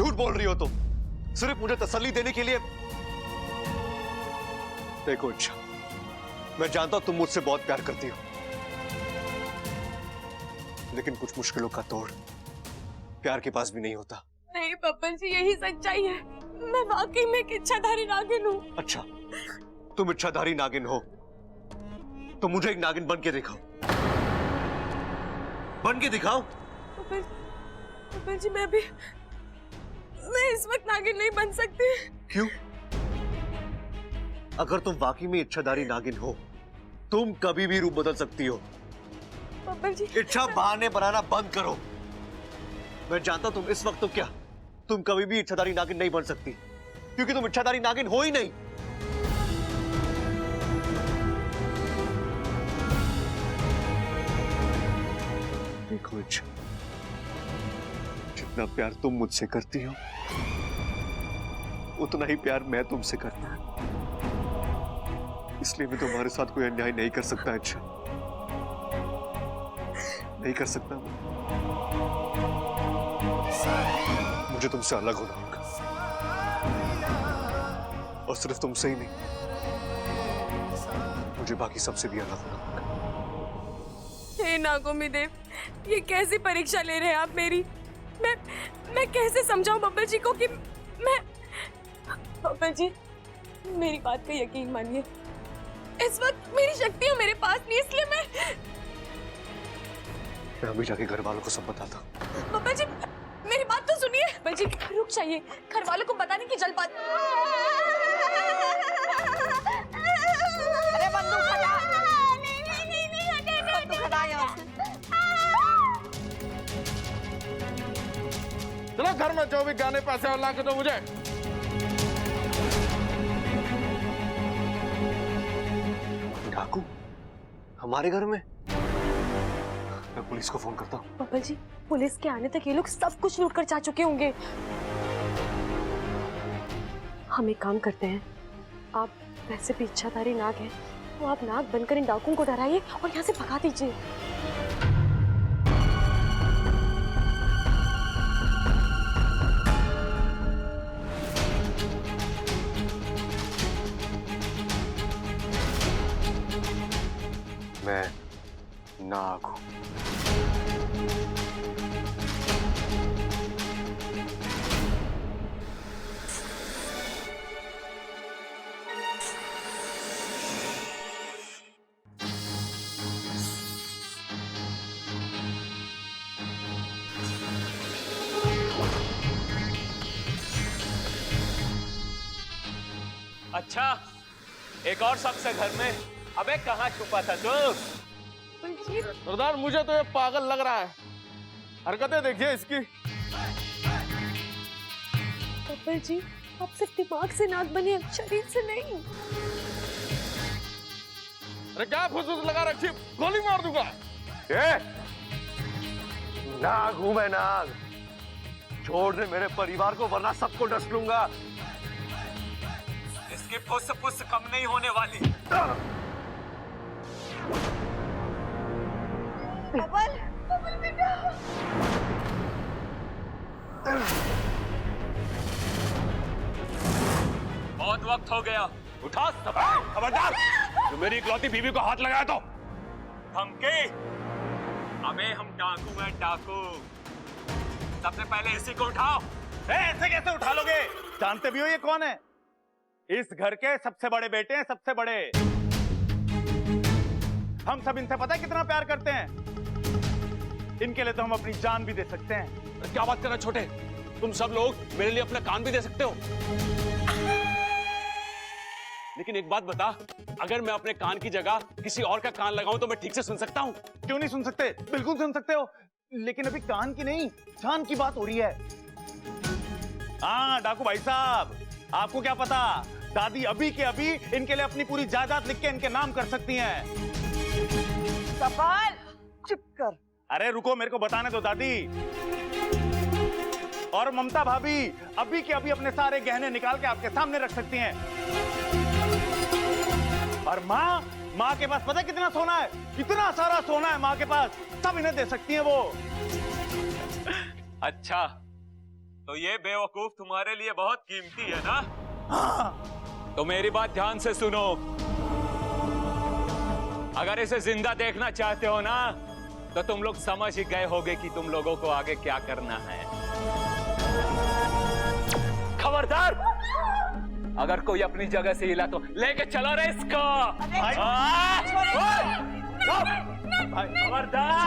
झूठ बोल रही हो तुम, सिर्फ मुझे तसल्ली देने के लिए। देखो इच्छा, मैं जानता हूं तुम मुझसे बहुत प्यार करती हो, लेकिन कुछ मुश्किलों का तोड़ प्यार के पास भी नहीं होता। नहीं पापा जी, यही सच्चाई है। मैं वाकई में एक इच्छाधारी नागिन हूँ। अच्छा, तुम इच्छाधारी नागिन हो तो मुझे एक नागिन बन के दिखाओ, बन के दिखाओ। पापा जी, मैं इस वक्त नागिन नहीं बन सकती। क्यों? अगर तुम वाकई में इच्छाधारी नागिन हो, तुम कभी भी रूप बदल सकती हो। पापा जी, इच्छा बहाने बनाना बंद करो। मैं जानता हूं तुम इस वक्त तो क्या, तुम कभी भी इच्छाधारी नागिन नहीं बन सकती, क्योंकि तुम इच्छाधारी नागिन हो ही नहीं। देखो इच्छा, जितना प्यार तुम मुझसे करती हो, उतना ही प्यार मैं तुमसे करता हूं। इसलिए मैं तुम्हारे साथ कोई अन्याय नहीं कर सकता इच्छा, नहीं कर सकता। मुझे तुमसे अलग होना होगा, और सिर्फ तुमसे ही नहीं, मुझे बाकी सबसे भी अलग होना होगा। हे नागोमी देव, ये कैसी परीक्षा ले रहे हैं आप मेरी? मैं कैसे समझाऊं पापा जी को कि मैं... पापा जी, मेरी बात का यकीन मानिए, इस वक्त मेरी शक्तियां मेरे पास नहीं, इसलिए मैं अभी जाके घर वालों को सब बताता हूं। पापा जी, मेरी बात तो सुनिए। पापा जी, रुक जाइए, घर वालों को बताने की जल्दबाजी। अरे बंदूक हटा। नहीं, बंदूक हटा यहाँ से। चलो घर में जो भी गाने पैसे और ला के दो मुझे। डाकू हमारे घर में? मैं पुलिस को फोन करता हूँ। पापा जी, पुलिस के आने तक ये लोग सब कुछ लूट कर जा चुके होंगे। हम एक काम करते हैं, आप वैसे भी इच्छाधारी नाग हैं, तो आप नाग बनकर इन डाकुओं को डराइए और यहाँ से भगा दीजिए। मैं नाग हूं। अच्छा, एक और शख्स है घर में। अबे कहाँ छुपा था तू? सरदार, मुझे तो ये पागल लग रहा है, हरकतें देखिए इसकी। पापा जी, आप सिर्फ दिमाग से नाग बने, शरीर से नहीं। अरे क्या फुसफुस लगा रखी, गोली मार दूंगा। नाग हूं मैं, नाग। छोड़ दे मेरे परिवार को, वरना सबको डस लूंगा। इसकी पुस कम नहीं होने वाली। बबल बेटा। बहुत वक्त हो गया, उठा सब। खबरदार, जो मेरी इकलौती बीवी को हाथ लगाया तो धमकी। अबे हम डाकू हैं, डाकू। सबसे पहले इसी को उठाओ। ऐसे कैसे उठा लोगे? जानते भी हो ये कौन है? इस घर के सबसे बड़े बेटे हैं, सबसे बड़े। हम सब इनसे पता है कितना प्यार करते हैं। इनके लिए तो हम अपनी जान भी दे सकते हैं। क्या बात कर रहे हो छोटे? तुम सब लोग मेरे लिए अपना कान भी दे सकते हो। लेकिन एक बात बता, अगर मैं अपने कान की जगह किसी और का कान लगाऊं तो मैं ठीक से सुन सकता हूं? क्यों नहीं सुन सकते? बिल्कुल सुन सकते हो, लेकिन अभी कान की नहीं, जान की बात हो रही है। हाँ डाकू भाई साहब, आपको क्या पता, दादी अभी के अभी इनके लिए अपनी पूरी जायदाद लिख के इनके नाम कर सकती हैं। कपाल, चुप कर। अरे रुको, मेरे को बताने दो दादी। और ममता भाभी अभी के अभी अपने सारे गहने निकाल के आपके सामने रख सकती हैं। और माँ के पास पता है कितना सोना है? इतना सारा सोना है माँ के पास, सब इन्हें दे सकती हैं वो। अच्छा, तो ये बेवकूफ तुम्हारे लिए बहुत कीमती है ना? हाँ। तो मेरी बात ध्यान से सुनो। अगर इसे जिंदा देखना चाहते हो ना, तो तुम लोग समझ ही गए होगे कि तुम लोगों को आगे क्या करना है। खबरदार, अगर कोई अपनी जगह से हिला तो लेके चलो रे इसको। खबरदार।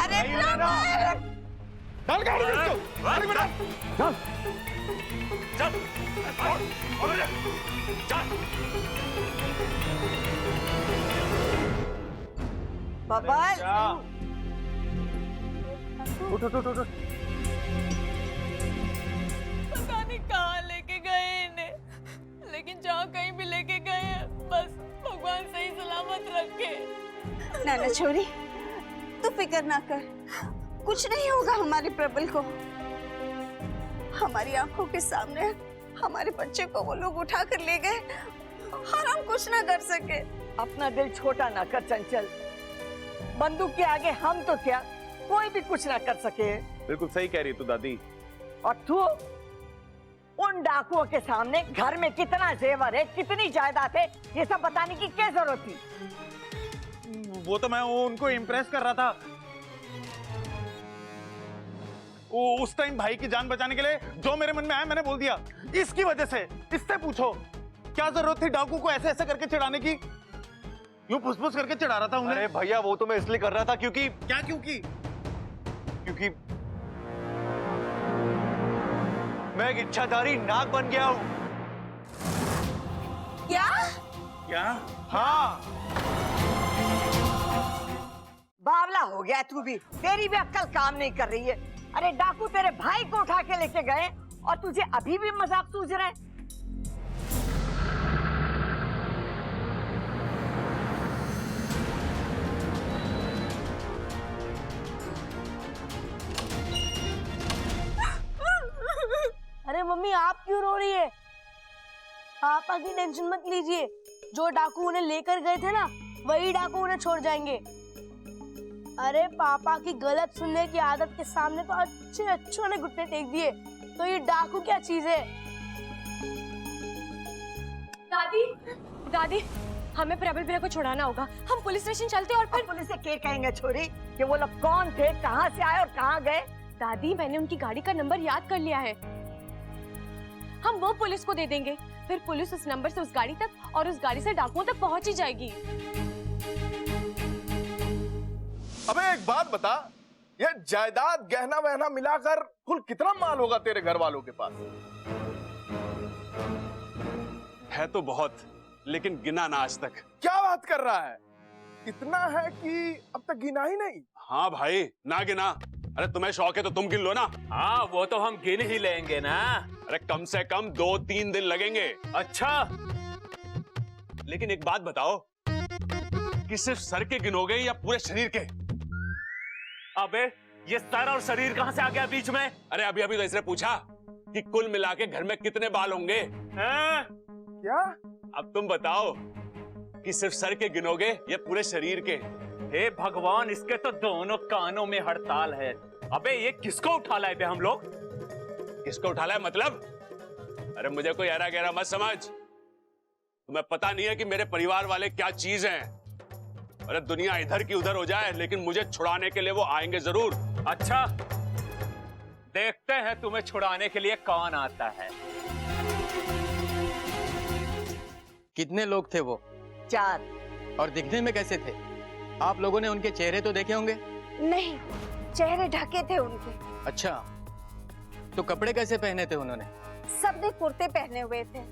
अरे डाल गाड़ी में इसको। गाड़ी में डाल। चल, चल। बबल, उठ उठ उठ उठ। पता नहीं कहाँ लेके गए इन्हें, लेकिन जहाँ कहीं भी लेके गए हैं, बस भगवान सही सलामत रखे। नाना छोरी, तू फिक्र ना कर, कुछ नहीं होगा हमारे प्रबल को। हमारी आंखों के सामने हमारे बच्चे को वो लोग उठा कर ले गए और हम कुछ ना कर सके। अपना दिल छोटा ना कर चंचल, बंदूक के आगे हम तो क्या, कोई भी कुछ ना कर सके। बिल्कुल सही कह रही तू दादी। और तू उन डाकुओं के सामने घर में कितना जेवर है, कितनी जायदाद है, ये सब बताने की क्या जरूरत थी? वो तो मैं उनको इम्प्रेस कर रहा था। उस टाइम भाई की जान बचाने के लिए जो मेरे मन में आया मैंने बोल दिया। इसकी वजह से, इससे पूछो क्या जरूरत थी डाकू को ऐसे ऐसे करके चिढ़ाने की? यूं फुसफुस करके चिढ़ा रहा था उन्हें। अरे भैया, वो तो मैं इसलिए कर रहा था क्योंकि मैं एक इच्छाधारी नाग बन गया हूं। क्या? क्या? हाँ। बावला हो गया तू भी, तेरी भी अक्ल काम नहीं कर रही है। अरे डाकू तेरे भाई को उठा के लेके गए और तुझे अभी भी मजाक सूझ रहा है? अरे मम्मी, आप क्यों रो रही है? पापा की टेंशन मत लीजिए, जो डाकू उन्हें लेकर गए थे ना, वही डाकू उन्हें छोड़ जाएंगे। अरे पापा की गलत सुनने की आदत के सामने तो अच्छों ने घुटने टेक दिए, तो ये डाकू क्या चीज है? दादी, दादी, हमें प्रबल भैया को छुड़ाना होगा। हम पुलिस स्टेशन चलते और फिर पुलिस से क्या कहेंगे छोरी कि वो लोग कौन थे, कहाँ से आए और कहाँ गए? दादी, मैंने उनकी गाड़ी का नंबर याद कर लिया है। हम वो पुलिस को दे देंगे, फिर पुलिस उस नंबर से उस गाड़ी तक और उस गाड़ी से डाकुओं तक पहुंच ही जाएगी। अबे एक बात बता, ये जायदाद गहना वहना मिलाकर कुल कितना माल होगा तेरे घर वालों के पास? है तो बहुत, लेकिन गिना ना आज तक। क्या बात कर रहा है? इतना है कि अब तक गिना ही नहीं? हाँ भाई, ना गिना। अरे तुम्हें शौक है तो तुम गिन लो ना। हाँ, वो तो हम गिन ही लेंगे ना। अरे कम से कम 2-3 दिन लगेंगे। अच्छा, लेकिन एक बात बताओ कि सिर्फ सर के गिनोगे या पूरे शरीर के? अबे ये सर और शरीर कहाँ से आ गया बीच में? अरे अभी अभी तो इसने पूछा कि कुल मिला के घर में कितने बाल होंगे। हाँ? क्या? अब तुम बताओ कि सिर्फ सर के गिनोगे या पूरे शरीर के? हे भगवान, इसके तो दोनों कानों में हड़ताल है। अबे ये किसको उठा लाए थे हम लोग? किसको उठा लाए मतलब? अरे मुझे कोई ऐरा गहरा मत समझ। तुम्हें पता नहीं है कि मेरे परिवार वाले क्या चीज हैं। अरे दुनिया इधर की उधर हो जाए, लेकिन मुझे छुड़ाने के लिए वो आएंगे जरूर। अच्छा, देखते हैं तुम्हें छुड़ाने के लिए कौन आता है। कितने लोग थे वो? 4। और दिखने में कैसे थे? आप लोगों ने उनके चेहरे तो देखे होंगे? नहीं, चेहरे ढके थे उनके। अच्छा, तो कपड़े कैसे पहने थे उन्होंने? सबने कुर्ते पहने हुए थे,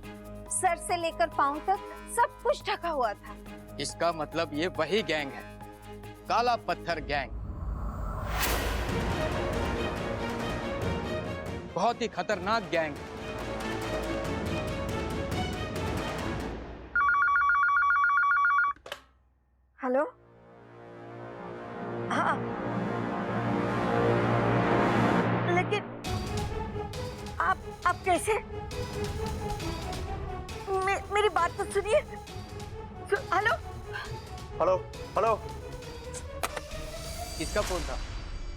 सर से लेकर पांव तक सब कुछ ढका हुआ था। इसका मतलब ये वही गैंग है, काला पत्थर गैंग। बहुत ही खतरनाक गैंग। हेलो, हाँ, लेकिन आप कैसे? मेरी बात तो सुनिए। Hello, hello, hello. किसका फोन था?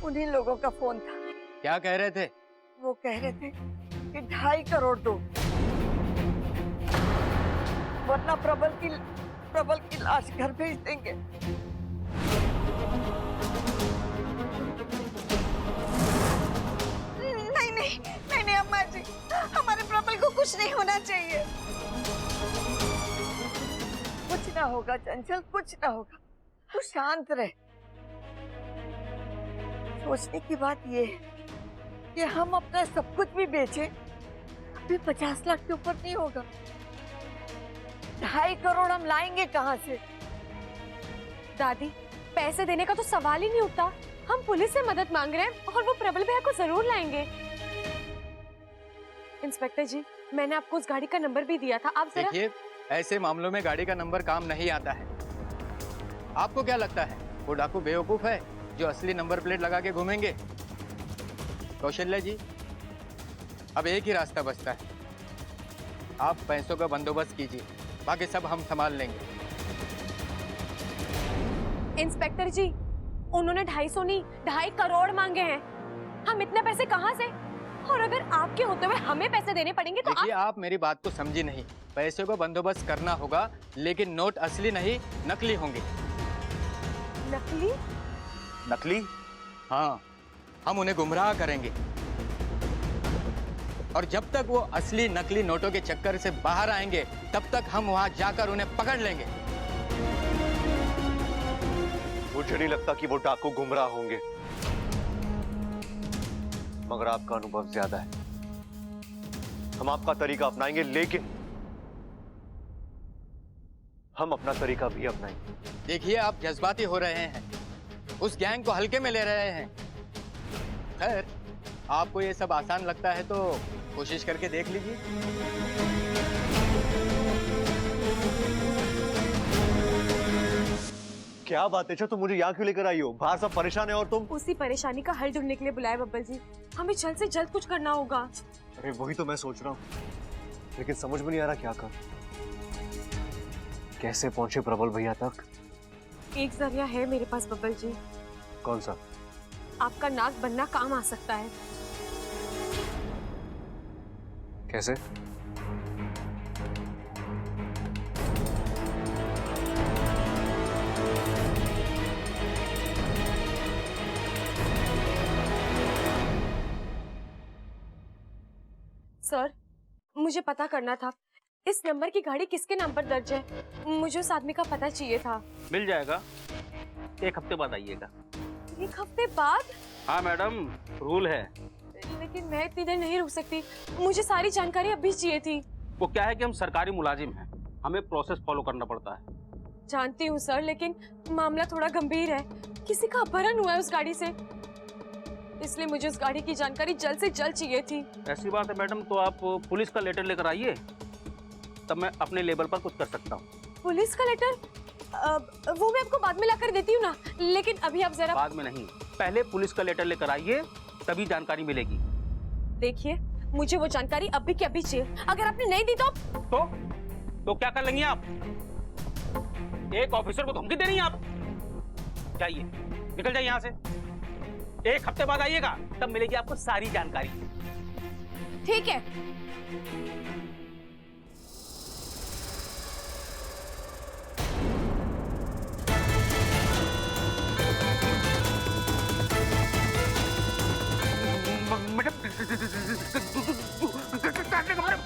उन्हीं लोगों का फोन था। क्या कह रहे थे? वो कह रहे थे कि 2.5 करोड़ दो, वरना प्रबल की लाश घर भेज देंगे। नहीं अम्मा जी, हमारे प्रबल को कुछ नहीं होना चाहिए। कुछ ना होगा चंचल, कुछ ना होगा, तू शांत रह। सोचने की बात ये है कि हम अपना सब कुछ भी बेचें, अभी 50 लाख के ऊपर नहीं होगा। 2.5 करोड़ हम लाएंगे कहाँ से? दादी, पैसे देने का तो सवाल ही नहीं उठता। हम पुलिस से मदद मांग रहे हैं और वो प्रबल भैया को जरूर लाएंगे। इंस्पेक्टर जी, मैंने आपको उस गाड़ी का नंबर भी दिया था, आप जरा। देखिए, ऐसे मामलों में गाड़ी का नंबर काम नहीं आता है। आपको क्या लगता है वो डाकू बेवकूफ है जो असली नंबर प्लेट लगा के घूमेंगे? कौशल्या जी, अब एक ही रास्ता बचता है, आप पैसों का बंदोबस्त कीजिए, बाकी सब हम संभाल लेंगे। इंस्पेक्टर जी, उन्होंने 250 नहीं 2.5 करोड़ मांगे हैं। हम इतने पैसे कहाँ से? और अगर आपके होते हुए हमें पैसे देने पड़ेंगे तो देखिए, आप मेरी बात को समझी नहीं। पैसों का बंदोबस्त करना होगा, लेकिन नोट असली नहीं नकली होंगे। नकली? नकली? हाँ, हम उन्हें गुमराह करेंगे और जब तक वो असली नकली नोटों के चक्कर से बाहर आएंगे, तब तक हम वहां जाकर उन्हें पकड़ लेंगे। मुझे नहीं लगता कि वो डाकू गुमराह होंगे, मगर आपका अनुभव ज्यादा है। हम आपका तरीका अपनाएंगे, लेकिन हम अपना तरीका भी अपनाएंगे। देखिए, आप जज्बाती हो रहे हैं, उस गैंग को हल्के में ले रहे हैं। खैर, आपको ये सब आसान लगता है तो कोशिश करके देख लीजिए। क्या बात है, तुम मुझे यहाँ क्यों लेकर आई हो? बाहर सब परेशान है और तुम? उसी परेशानी का हल ढूंढने के लिए बुलाया बब्बल जी। हमें जल्द से जल्द कुछ करना होगा। अरे वही तो मैं सोच रहा हूँ, लेकिन समझ में नहीं आ रहा क्या कर। कैसे पहुंचे प्रबल भैया तक? एक जरिया है मेरे पास बब्बल जी। कौन सा? आपका नाक बनना काम आ सकता है। कैसे? सर, मुझे पता करना था इस नंबर की गाड़ी किसके नाम पर दर्ज है। मुझे उस आदमी का पता चाहिए था। मिल जाएगा, 1 हफ्ते बाद आइएगा। 1 हफ्ते बाद? हाँ मैडम, रूल है। लेकिन मैं इतनी देर नहीं रुक सकती, मुझे सारी जानकारी अभी चाहिए थी। वो क्या है कि हम सरकारी मुलाजिम हैं, हमें प्रोसेस फॉलो करना पड़ता है। जानती हूँ सर, लेकिन मामला थोड़ा गंभीर है। किसी का अपहरण हुआ है उस गाड़ी से, इसलिए मुझे उस गाड़ी की जानकारी जल्द से जल्द चाहिए थी। ऐसी बात है मैडम, तो आप पुलिस का लेटर लेकर आइए, तब मैं अपने लेवल पर कुछ कर सकता हूँ। पुलिस का लेटर? वो मैं आपको बाद में लाकर देती हूँ ना, लेकिन अभी आप जरा। बाद में नहीं, पहले पुलिस का लेटर लेकर आइए, तभी जानकारी मिलेगी। देखिए, मुझे वो जानकारी अभी के अभी चाहिए। अगर आपने नहीं दी तो क्या कर लेंगी आप? एक ऑफिसर को धमकी दे रही हैं आप? जाइए, निकल जाइए यहाँ से। 1 हफ्ते बाद आइएगा, तब मिलेगी आपको सारी जानकारी। ठीक है।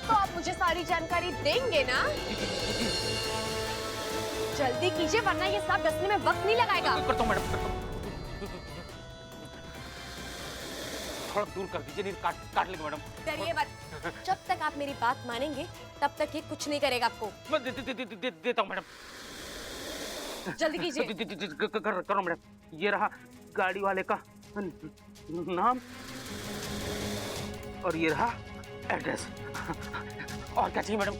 तो आप मुझे सारी जानकारी देंगे ना? जल्दी कीजिए, वरना ये सब डसने में वक्त नहीं लगाएगा। करता हूं मैडम, थोड़ा दूर कर दीजिए, नहीं काट लेंगे मैडम। डरिए मत, जब तक आप मेरी बात मानेंगे तब तक ये कुछ नहीं करेगा आपको। मैं देता हूँ मैडम। जल्दी कीजिए। करो मैडम। ये रहा गाड़ी वाले का नाम और ये रहा एड्रेस। और क्या चाहिए मैडम?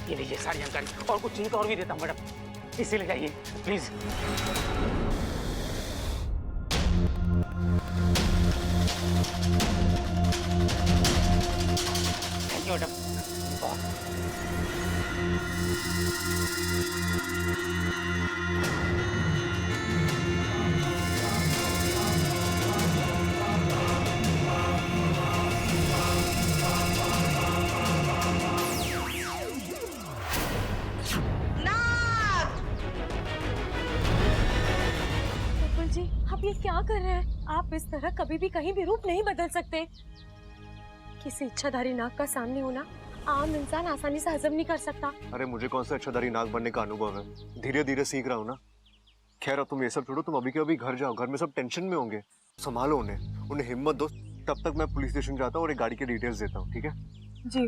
ये लीजिए सारी जानकारी, और कुछ चाहिए तो और भी देता हूँ मैडम, इसी ले जाइए प्लीज। Thank you madam. क्या कर रहे हैं आप? इस तरह कभी भी कहीं भी रूप नहीं बदल सकते। किसी इच्छाधारी नाग का सामने होना आम इंसान आसानी से हजम नहीं कर सकता। अरे मुझे कौन सा इच्छाधारी नाग बनने का अनुभव है, धीरे धीरे सीख रहा हूँ ना। खैर अब तुम ये सब छोड़ो, तुम अभी के अभी घर जाओ, घर में सब टेंशन में होंगे, संभालो उन्हें हिम्मत दो। तब तक मैं पुलिस स्टेशन जाता हूँ और एक गाड़ी की डिटेल्स देता हूँ, ठीक है? जी।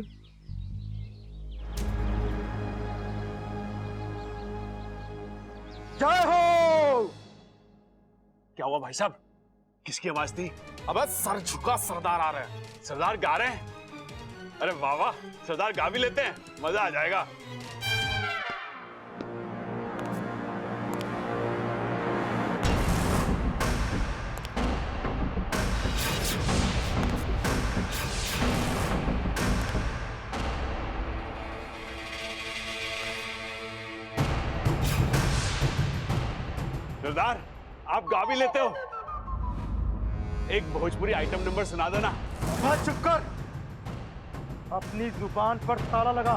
जय हो। क्या हुआ भाई साहब? किसकी आवाज थी? अबे सर झुका सरदार आ रहे हैं। सरदार गा रहे हैं? अरे वाह वाह, सरदार गा भी लेते हैं, मजा आ जाएगा। सरदार आप गा भी लेते हो? एक भोजपुरी आइटम नंबर सुना दो ना। बस चुप कर, अपनी जुबान पर ताला लगा।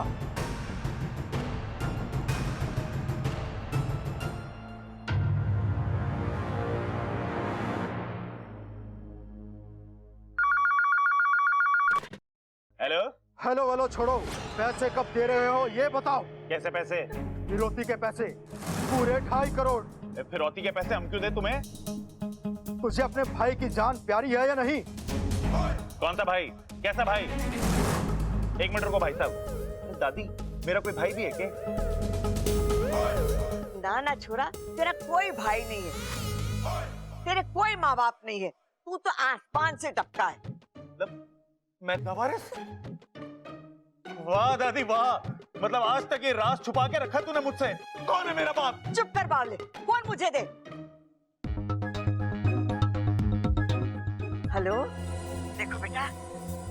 हेलो हेलो हेलो छोड़ो, पैसे कब दे रहे हो ये बताओ। कैसे पैसे? फिरौती के पैसे पूरे 2.5 करोड़। फिरौती के पैसे हम क्यों दे तुम्हें? तुझे अपने भाई की जान प्यारी है या नहीं? कौन सा भाई? कैसा भाई? एक मिनट रुको भाई साहब। दादी मेरा कोई भाई भी है क्या? ना ना छोरा, तेरा कोई भाई नहीं है, तेरे कोई माँ बाप नहीं है, तू तो आसमान से टपका है। मैं नवारिस? वाह दादी वाह, मतलब आज तक ये राज छुपा के रखा तूने मुझसे। कौन है मेरा बाप? चुप कर बावले, फोन मुझे दे। हेलो, देखो बेटा,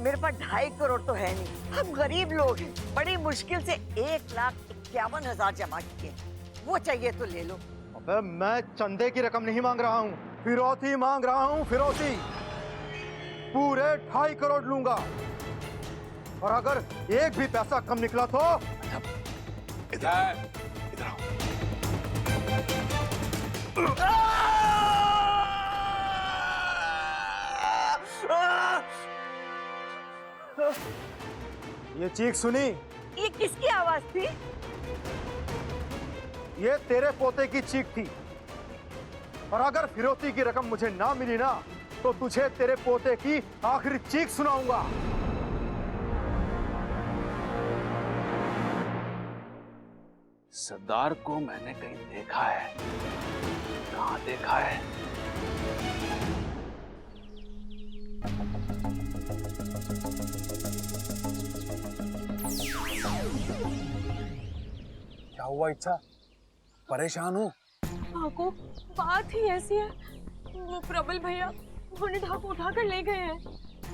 मेरे पास 2.5 करोड़ तो है नहीं, हम गरीब लोग हैं, बड़ी मुश्किल से 1,51,000 जमा किए, वो चाहिए तो ले लो। अबे मैं चंदे की रकम नहीं मांग रहा हूँ, फिरौती मांग रहा हूँ, फिरौती। पूरे 2.5 करोड़ लूंगा, और अगर एक भी पैसा कम निकला तो इधर आओ। ये चीख सुनी? ये किसकी आवाज थी? ये तेरे पोते की चीख थी, और अगर फिरौती की रकम मुझे ना मिली ना, तो तुझे तेरे पोते की आखिरी चीख सुनाऊंगा। सरदार को मैंने कहीं देखा है। कहाँ देखा है? क्या हुआ इच्छा? परेशान हूँ? आपको बात ही ऐसी है, वो प्रबल भैया उन्हें ढाकू उठा कर ले गए हैं।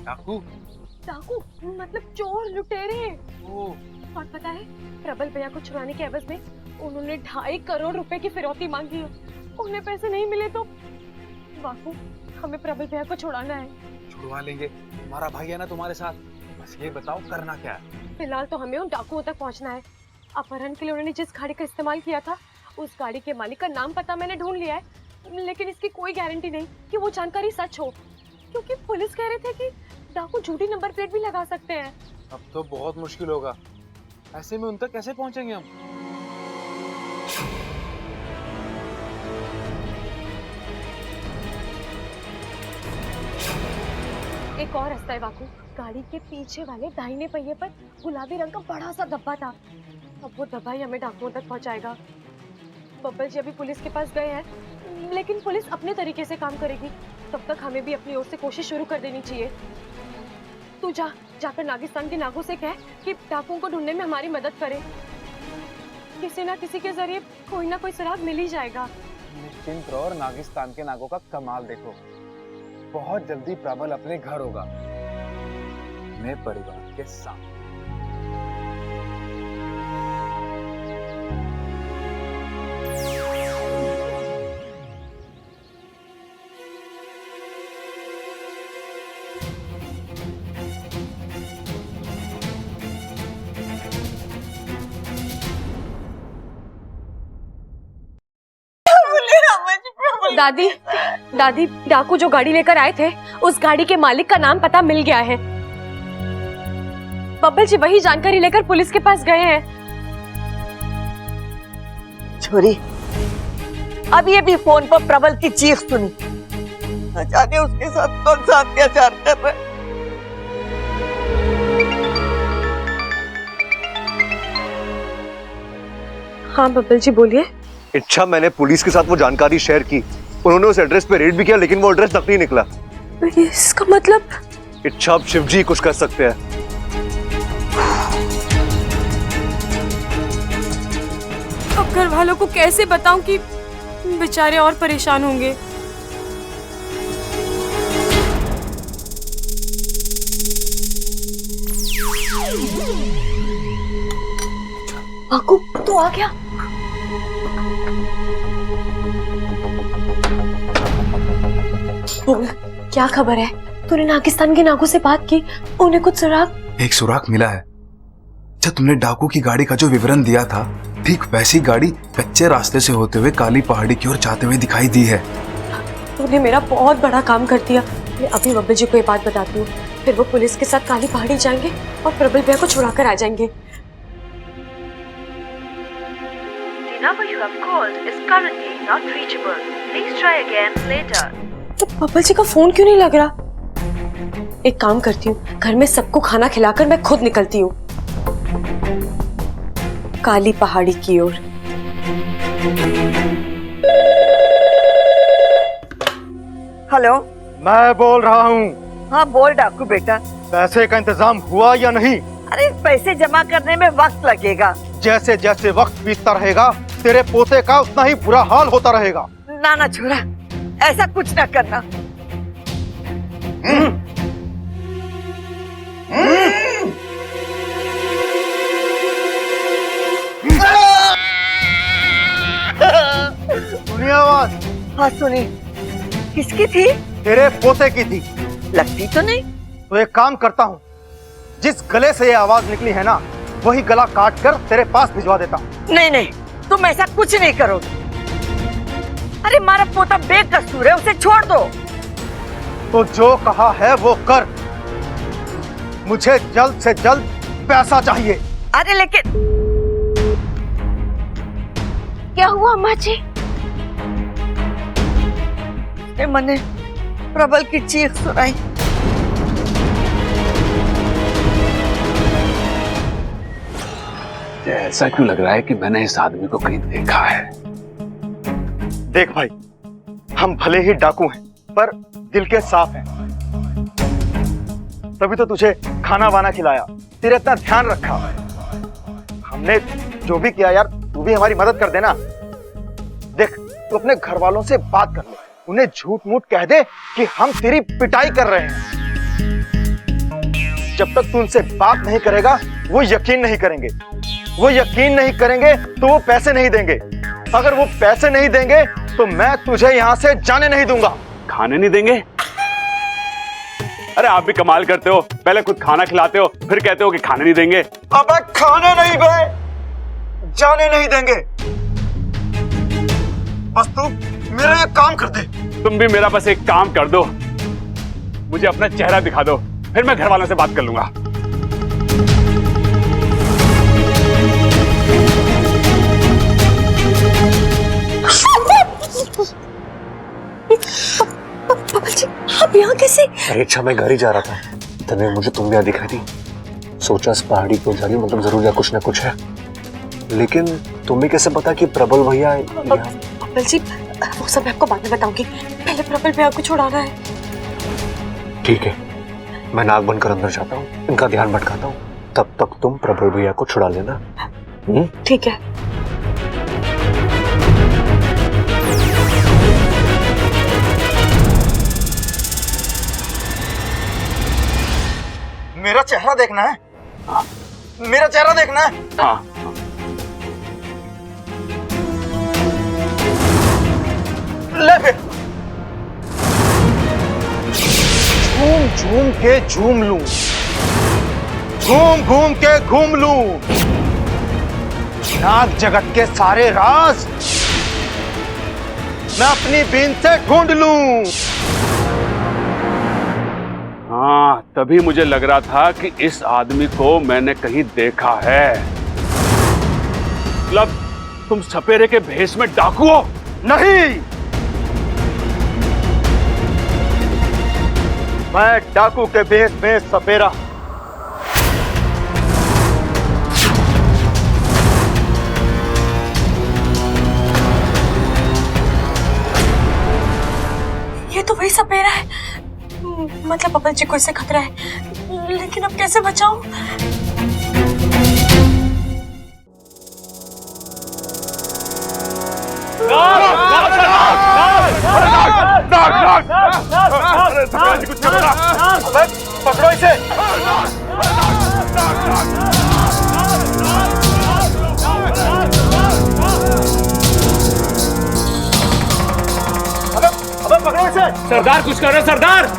डाकू? डाकू मतलब चोर, लुटेरे। और पता है, प्रबल भैया को छुड़ाने के एवज में उन्होंने 2.5 करोड़ रुपए की फिरौती मांगी है। उन्हें पैसे नहीं मिले तो बापू, हमें प्रबल भैया को छुड़ाना है। छुड़वा लेंगे, तुम्हारा भाई है ना तुम्हारे साथ। बस ये बताओ करना क्या है? फिलहाल तो हमें उन डाकुओं तक पहुंचना है। अपहरण के लिए उन्होंने जिस गाड़ी का इस्तेमाल किया था, उस गाड़ी के मालिक का नाम पता मैंने ढूंढ लिया है, लेकिन इसकी कोई गारंटी नहीं कि वो जानकारी सच हो, क्योंकि पुलिस कह रहे थे कि डाकू झूठी नंबर प्लेट भी लगा सकते हैं। अब तो बहुत मुश्किल होगा, ऐसे में उन तक कैसे पहुंचेंगे हम? एक और रास्ता है बाकू, गाड़ी के पीछे वाले दाहिने पहिए पर गुलाबी रंग का बड़ा सा डब्बा था। अब वो डब्बा ही हमें डाकुओं तक पहुंचाएगा। बब्बल जी अभी पुलिस के पास गए हैं, लेकिन पुलिस अपने तरीके से काम करेगी। तब तक हमें भी अपनी ओर से कोशिश शुरू कर देनी चाहिए। तू जाकर नागिस्तान के नागों से कह कि डाकुओं को ढूंढने में हमारी मदद करे। किसी ना किसी के जरिए कोई ना कोई सुराग मिल ही जाएगा। निश्चिंत रहो, और नागिस्तान के नागों का कमाल देखो, बहुत जल्दी प्रबल अपने घर होगा, अपने परिवार के साथ। दादी, दादी, डाकू जो गाड़ी लेकर आए थे उस गाड़ी के मालिक का नाम पता मिल गया है। बब्बल जी वही जानकारी लेकर पुलिस के पास गए हैं। छोरी, अब ये भी फोन पर प्रबल की चीख सुनी। न जाने उसके साथ कौन सा अत्याचार कर रहा है। हाँ बब्बल जी बोलिए। इच्छा, मैंने पुलिस के साथ वो जानकारी शेयर की। उन्होंने उस एड्रेस पे रेड भी किया, लेकिन वो एड्रेस नकली निकला। इसका मतलब? इच्छा, अब शिव जी कुछ कर सकते हैं। अब घर वालों को कैसे बताऊं कि बेचारे और परेशान होंगे। डाकू तू आ गया। क्या खबर है? तूने नागिस्तान के नागों से बात की? उन्हें कुछ सुराग? एक सुराग मिला है। अच्छा, तुमने डाकू की गाड़ी का जो विवरण दिया था, ठीक वैसी गाड़ी कच्चे रास्ते से होते हुए काली पहाड़ी की ओर जाते हुए दिखाई दी है। तूने मेरा बहुत बड़ा काम कर दिया। मैं अभी बब्बल जी को ये बात बताती हूँ, फिर वो पुलिस के साथ काली पहाड़ी जाएंगे और प्रबल भैया को छुड़ा कर आ जाएंगे। तो बब्बल जी का फोन क्यों नहीं लग रहा? एक काम करती हूँ, घर में सबको खाना खिलाकर मैं खुद निकलती हूँ काली पहाड़ी की ओर। हेलो, मैं बोल रहा हूँ। हाँ बोल डाकू बेटा। पैसे का इंतजाम हुआ या नहीं? अरे पैसे जमा करने में वक्त लगेगा। जैसे जैसे वक्त बीतता रहेगा तेरे पोते का उतना ही बुरा हाल होता रहेगा। ना ना छोरा, ऐसा कुछ ना करना। सुनिए आवाज। हाँ सुनी। किसकी थी? तेरे पोते की थी। लगती तो नहीं। तो एक काम करता हूँ, जिस गले से ये आवाज निकली है ना, वही गला काट कर तेरे पास भिजवा देता हूँ। नहीं नहीं, तुम ऐसा कुछ नहीं करोगे। अरे हमारा पोता बेकसूर है, उसे छोड़ दो। तो जो कहा है वो कर। मुझे जल्द से जल्द पैसा चाहिए। अरे लेकिन क्या हुआ अम्मा जी? मैंने प्रबल की चीख सुनाई। ऐसा क्यों लग रहा है कि मैंने इस आदमी को कहीं देखा है? देख भाई, हम भले ही डाकू हैं, पर दिल के साफ हैं। तभी तो तुझे खाना वाना खिलाया, तेरा इतना ध्यान रखा। हमने जो भी किया यार, तू भी हमारी मदद कर देना। देख, तू अपने घर वालों से बात कर ले, उन्हें झूठ मूठ कह दे कि हम तेरी पिटाई कर रहे हैं। जब तक तू उनसे बात नहीं करेगा, वो यकीन नहीं करेंगे। वो यकीन नहीं करेंगे तो वो पैसे नहीं देंगे। अगर वो पैसे नहीं देंगे तो मैं तुझे यहाँ से जाने नहीं दूंगा। खाने नहीं देंगे? अरे आप भी कमाल करते हो, पहले खुद खाना खिलाते हो, फिर कहते हो कि खाने नहीं देंगे। अबे खाने नहीं बे, जाने नहीं देंगे। बस तू मेरा एक काम कर दे। तुम भी मेरा बस एक काम कर दो, मुझे अपना चेहरा दिखा दो, फिर मैं घर वालों से बात कर लूंगा। आप यहाँ कैसे? अरे अच्छा, मैं घर ही जा रहा था, तने मुझे तुम यहाँ दिख रही थी। सोचा इस पहाड़ी को जाने, मतलब जरूर या कुछ ना कुछ है। लेकिन तुम्हें कैसे पता कि प्रबल भैया? बब्बल जी, वो सब मैं आपको बाद में बताऊंगी, पहले प्रबल भैया को छुड़ाना है। ठीक है, मैं नाक बनकर अंदर जाता हूँ, इनका ध्यान भटकाता हूँ, तब तक तुम प्रबल भैया को छुड़ा लेना। ठीक है। मेरा चेहरा देखना है? मेरा चेहरा देखना है? हाँ। ले फिर। झूम झूम के झूम लूं, घूम घूम के घूम लूं, नाग जगत के सारे राज मैं अपनी बीन से ढूंढ लूं। हाँ, तभी मुझे लग रहा था कि इस आदमी को मैंने कहीं देखा है। मतलब तुम सपेरे के भेष में डाकू हो? नहीं, मैं डाकू के भेष में सपेरा। ये तो वही सपेरा है। मतलब बबल जी को इससे खतरा है, लेकिन अब कैसे बचाऊं? पकड़ो इसे। अबे पकड़ो इसे। सरदार कुछ करो सरदार।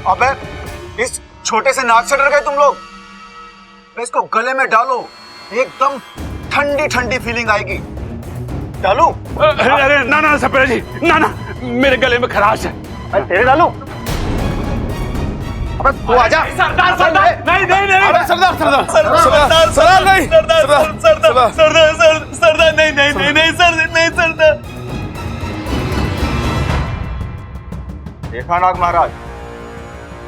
अबे इस छोटे से नाक से डर गए तुम लोग? इसको गले में डालो, एकदम ठंडी ठंडी फीलिंग आएगी। डालू? अरे ना ना सपेरा जी, ना ना, मेरे गले में खराश है। अरे तेरे डालू? अबे तू आजा। सरदार सरदार नहीं नहीं नहीं। अबे सरदार सरदार सरदार सरदार नहीं। सरदार सरदार सरदार सरदार नहीं नहीं नहीं नहीं सरदार नहीं सरदार। देखा नाग महाराज,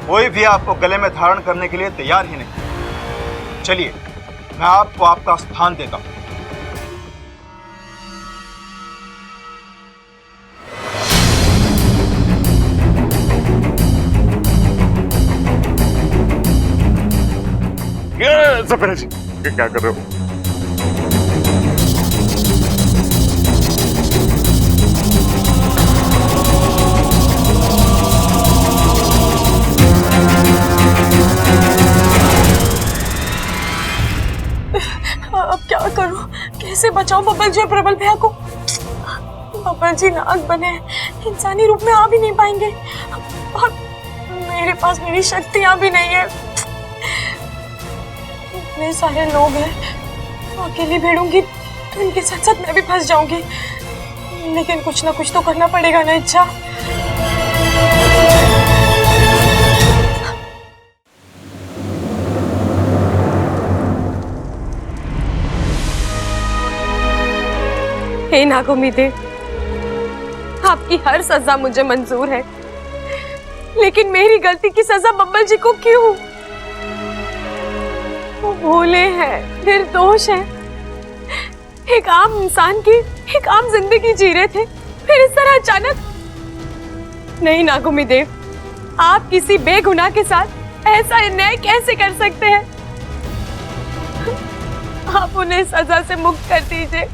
कोई भी आपको गले में धारण करने के लिए तैयार ही नहीं। चलिए मैं आपको आपका स्थान देता हूं। सपेरा जी क्या कर रहे हो? अब क्या करूं? कैसे बचाऊं बबल जी और प्रबल भैया को? बबल जी नाग बने इंसानी रूप में आ भी नहीं पाएंगे और मेरे पास मेरी शक्तियां भी नहीं है। इतने सारे लोग हैं, अकेली भिड़ूंगी तो इनके साथ साथ मैं भी फंस जाऊंगी। लेकिन कुछ ना कुछ तो करना पड़ेगा ना। इच्छा हे नागोमीदेव, आपकी हर सजा मुझे मंजूर है, लेकिन मेरी गलती की सजा बब्बल जी को क्यों? वो भोले हैं, निर्दोष हैं, एक आम इंसान की एक आम जिंदगी जी रहे थे, फिर इस तरह अचानक। नहीं नागोमीदेव, आप किसी बेगुनाह के साथ ऐसा अन्याय कैसे कर सकते हैं? आप उन्हें सजा से मुक्त कर दीजिए।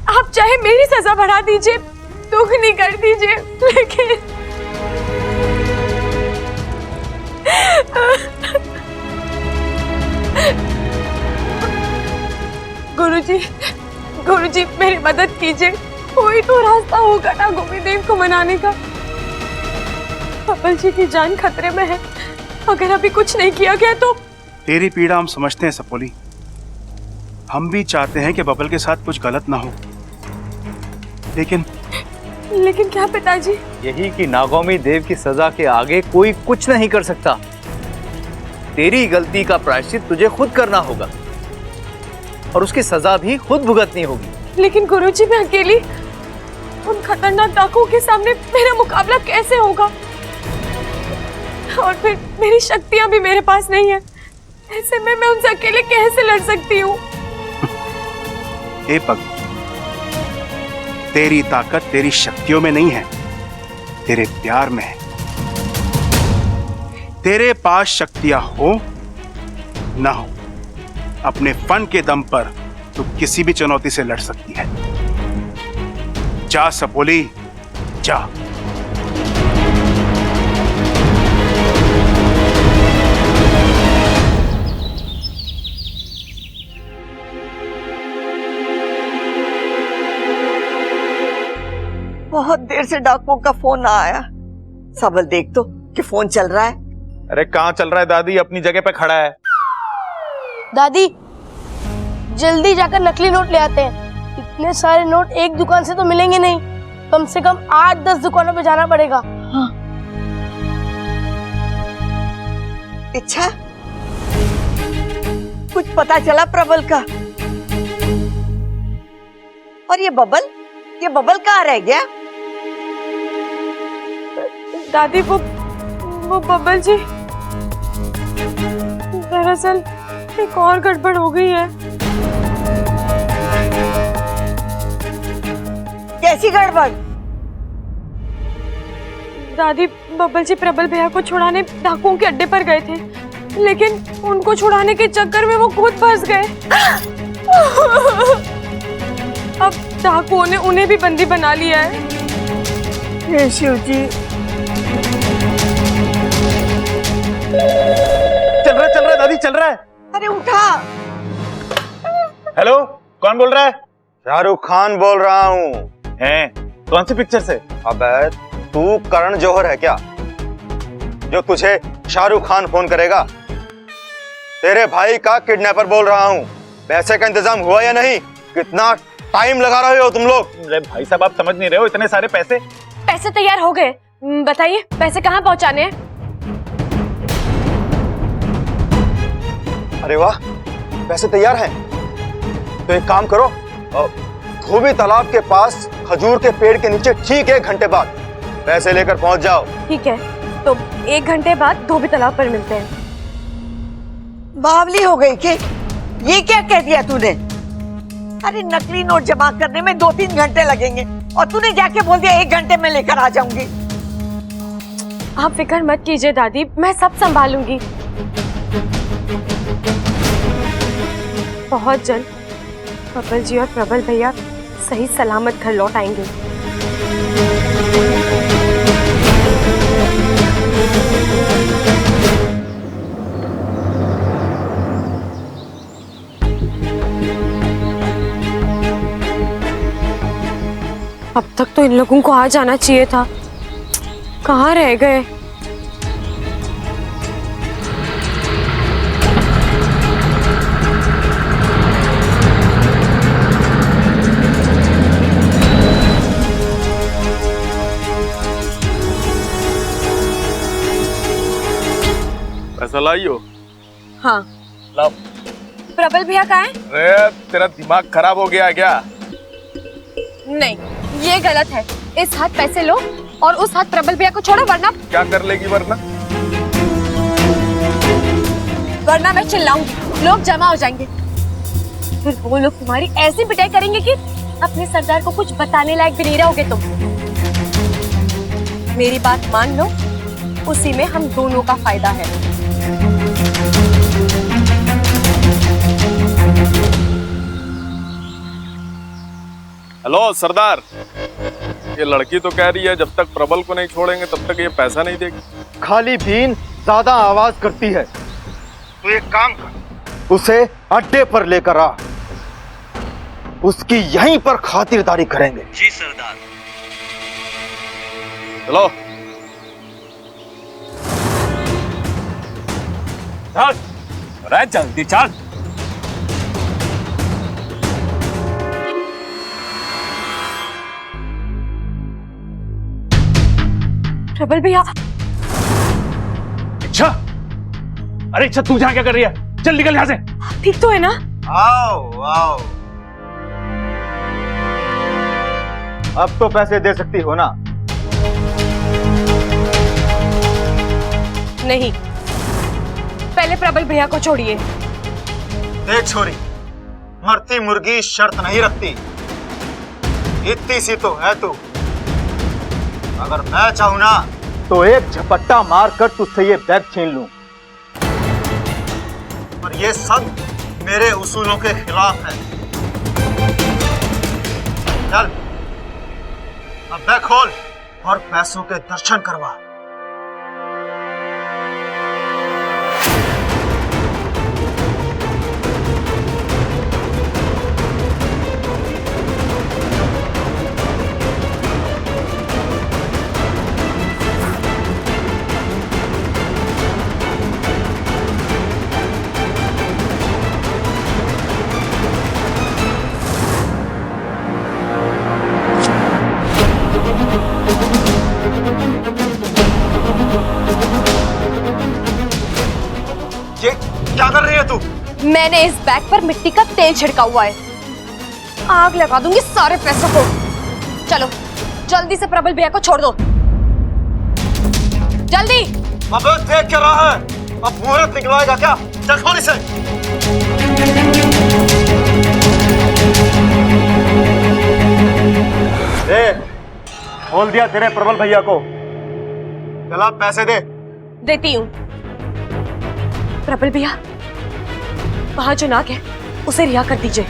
आप चाहे मेरी सजा बढ़ा दीजिए, दुगनी कर दीजिए, लेकिन गुरुजी मेरी मदद कीजिए। कोई तो रास्ता होगा ना गोविंदेव को मनाने का। बब्बल जी की जान खतरे में है, अगर अभी कुछ नहीं किया गया तो। तेरी पीड़ा हम समझते हैं सपोली, हम भी चाहते हैं कि बबल के साथ कुछ गलत ना हो, लेकिन क्या पिताजी? यही कि नागौमी देव की सजा के आगे कोई कुछ नहीं कर सकता। तेरी गलती का प्रायश्चित तुझे खुद करना होगा और उसकी सजा भी खुद भुगतनी होगी। लेकिन गुरुजी, मैं अकेली उन खतरनाक डाकुओं के सामने मेरा मुकाबला कैसे होगा? और फिर मेरी शक्तियां भी मेरे पास नहीं है। ऐसे में मैं उनसे अकेले कैसे लड़ सकती हूँ? ए पग, तेरी ताकत तेरी शक्तियों में नहीं है, तेरे प्यार में है। तेरे पास शक्तियां हो ना हो, अपने फन के दम पर तू किसी भी चुनौती से लड़ सकती है। जा सपोली, जा। बहुत देर से डाकुओं का फोन ना आया। सबल देख तो कि फोन चल रहा है। अरे कहाँ चल रहा है दादी, अपनी जगह पे खड़ा है। दादी जल्दी जाकर नकली नोट ले आते हैं। इतने सारे नोट एक दुकान से तो मिलेंगे नहीं, कम से कम 8-10 दुकानों पे जाना पड़ेगा। हाँ। अच्छा, कुछ पता चला प्रबल का? और ये बबल कहाँ रह गया? दादी वो बबल जी, दरअसल एक और गड़बड़ हो गई है। कैसी गड़बड़? दादी बबल जी प्रबल भैया को छुड़ाने डाकुओं के अड्डे पर गए थे, लेकिन उनको छुड़ाने के चक्कर में वो खुद फंस गए। अब डाकुओं ने उन्हें भी बंदी बना लिया है। हे शिव जी। चल रहा है दादी, चल रहा है। अरे उठा। हेलो, कौन बोल रहा है? शाहरुख खान बोल रहा हूँ। हैं? कौन सी पिक्चर से? अबे तू करण जौहर है क्या, जो तुझे शाहरुख खान फोन करेगा? तेरे भाई का किडनैपर बोल रहा हूँ। पैसे का इंतजाम हुआ या नहीं? कितना टाइम लगा रहे हो तुम लोग? अरे भाई साहब, आप समझ नहीं रहे हो, इतने सारे पैसे। पैसे तैयार हो गए, बताइए पैसे कहाँ पहुँचाने हैं? अरे वाह, पैसे तैयार हैं। तो एक काम करो, धोबी तालाब के पास खजूर के पेड़ के नीचे ठीक 1 घंटे बाद पैसे लेकर पहुंच जाओ। ठीक है, तो 1 घंटे बाद धोबी तालाब पर मिलते हैं। बावली हो गई कि ये क्या कह दिया तूने? अरे नकली नोट जमा करने में 2-3 घंटे लगेंगे और तूने जाके बोल दिया 1 घंटे में लेकर आ जाऊंगी। आप फिक्र मत कीजिए दादी, मैं सब संभालूंगी। बहुत जल्द बबल जी और प्रबल भैया सही सलामत घर लौट आएंगे। अब तक तो इन लोगों को आ जाना चाहिए था, कहाँ रह गए? पैसा लाइयो। हाँ लाओ। प्रबल भैया कहाँ है? अरे तेरा दिमाग खराब हो गया क्या? नहीं, ये गलत है। इस हाथ पैसे लो और उस हाथ प्रबल भैया को छोड़ो, वरना क्या कर लेगी? वरना मैं चिल्लाऊंगी, लोग जमा हो जाएंगे। फिर वो लोग तुम्हारी ऐसी पिटाई करेंगे कि अपने सरदार को कुछ बताने लायक भी नहीं रहोगे तुम। मेरी बात मान लो, उसी में हम दोनों का फायदा है। हेलो सरदार, ये लड़की तो कह रही है जब तक प्रबल को नहीं छोड़ेंगे तब तक ये पैसा नहीं देगी। खाली बीन ज्यादा आवाज करती है। तू एक काम कर, उसे अड्डे पर लेकर आ, उसकी यहीं पर खातिरदारी करेंगे। जी सरदार। चलो चल, अरे जल्दी चल। प्रबल भैया। अच्छा, अरे अच्छा तू यहाँ क्या कर रही है? चल निकल यहाँ से। ठीक तो है ना? आओ आओ, अब तो पैसे दे सकती हो ना? नहीं, पहले प्रबल भैया को छोड़िए। देख छोरी, मरती मुर्गी शर्त नहीं रखती, इतनी सी तो है तू। अगर मैं चाहूं ना तो एक झपट्टा मार कर तुझसे ये बैग छीन लूं, और ये सब मेरे उसूलों के खिलाफ है। चल अब बैग खोल और पैसों के दर्शन करवा। ये क्या कर रही है तू? मैंने इस बैग पर मिट्टी का तेल छिड़का हुआ है, आग लगा दूंगी सारे पैसों को। चलो जल्दी से प्रबल भैया को छोड़ दो, जल्दी। अबे देख क्या रहा है? अब मुहूर्त निकलवाएगा क्या? चल खोल इसे। खोल दिया तेरे प्रबल भैया को। चला पैसे दे। देती हूँ। प्रबल भैया, वहां जो नाग है उसे रिहा कर दीजिए।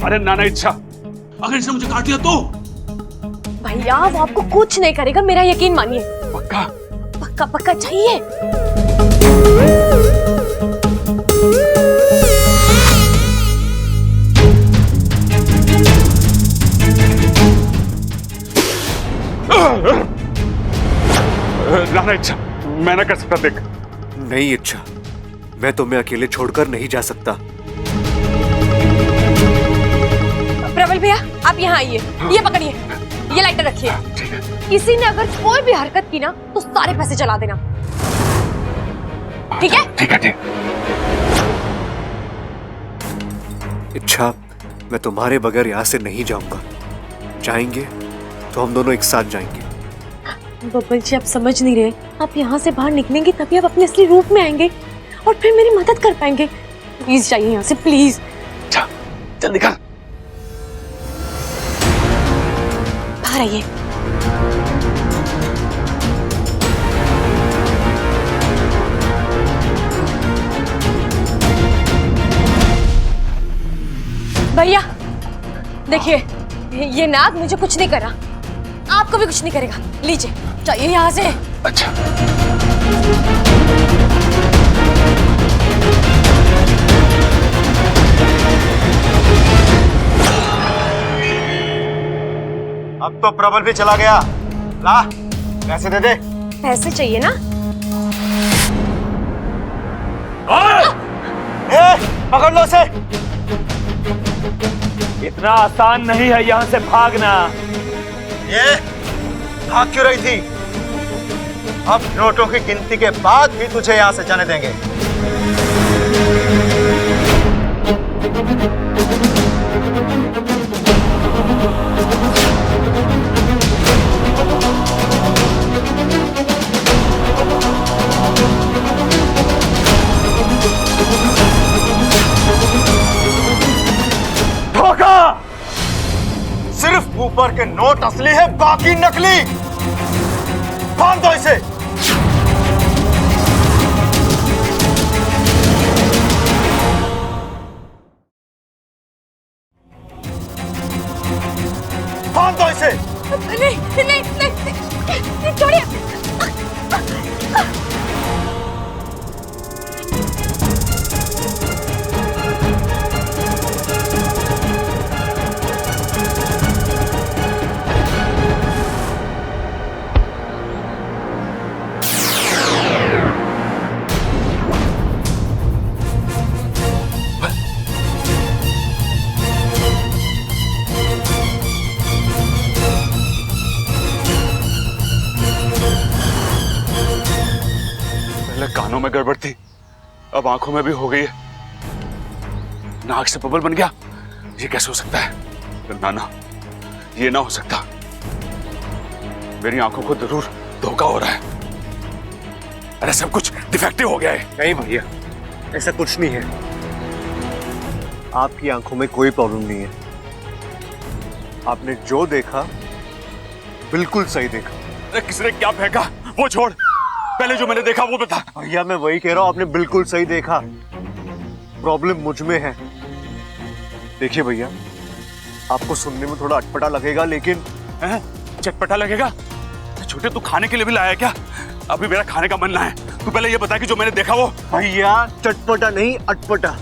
अरे नाना इच्छा, अगर इसने मुझे काट दिया तो? भैया वो आपको कुछ नहीं करेगा, मेरा यकीन मानिए। पक्का? पक्का पक्का चाहिए। नाना इच्छा, मैं ना कर सकता, देख। नहीं इच्छा, मैं तुम्हें अकेले छोड़कर नहीं जा सकता। प्रबल भैया आप यहाँ आइए, ये पकड़िए, ये लाइटर रखिए। किसी ने अगर कोई भी हरकत की ना तो सारे पैसे जला देना, ठीक है? ठीक है, ठीक। इच्छा, मैं तुम्हारे बगैर यहाँ से नहीं जाऊंगा। जाएंगे तो हम दोनों एक साथ जाएंगे। बब्बल जी आप समझ नहीं रहे, आप यहाँ से बाहर निकलेंगे तभी आप अपने असली रूप में आएंगे और फिर मेरी मदद कर पाएंगे। प्लीज जाइए यहाँ से, प्लीज। जल्दी कर। बाहर आइए। भैया देखिए, ये नाग मुझे कुछ नहीं करा, आपको भी कुछ नहीं करेगा। लीजिए, जाइए यहाँ से। अच्छा। अब तो प्रबल भी चला गया। ला पैसे दे दे। पैसे चाहिए ना? पकड़ लो उसे। इतना आसान नहीं है यहाँ से भागना। ये भाग क्यों रही थी? अब नोटों की गिनती के बाद भी तुझे यहां से जाने देंगे। धोखा! सिर्फ ऊपर के नोट असली है, बाकी नकली। बांध दो इसे। बांध दो इसे। नहीं नहीं नहीं, छोड़िए। कानों में गड़बड़ थी, अब आंखों में भी हो गई है। नाक से बबल बन गया, ये कैसे हो सकता है? नाना, ये ना हो सकता। मेरी आंखों को जरूर धोखा हो रहा है। अरे सब कुछ डिफेक्टिव हो गया है। नहीं भैया, ऐसा कुछ नहीं है। आपकी आंखों में कोई प्रॉब्लम नहीं है। आपने जो देखा बिल्कुल सही देखा। अरे किसने क्या फेंका वो छोड़, पहले जो मैंने देखा वो बता। भैया मैं वही कह रहा हूँ, आपने बिल्कुल सही देखा। प्रॉब्लम मुझ में है। देखिए भैया, आपको सुनने में थोड़ा अटपटा लगेगा, लेकिन चटपटा लगेगा? छोटे तू खाने के लिए भी लाया है क्या? अभी मेरा खाने का मन ना है। तू पहले ये बता कि जो मैंने देखा वो। भैया चटपटा नहीं, अटपटा।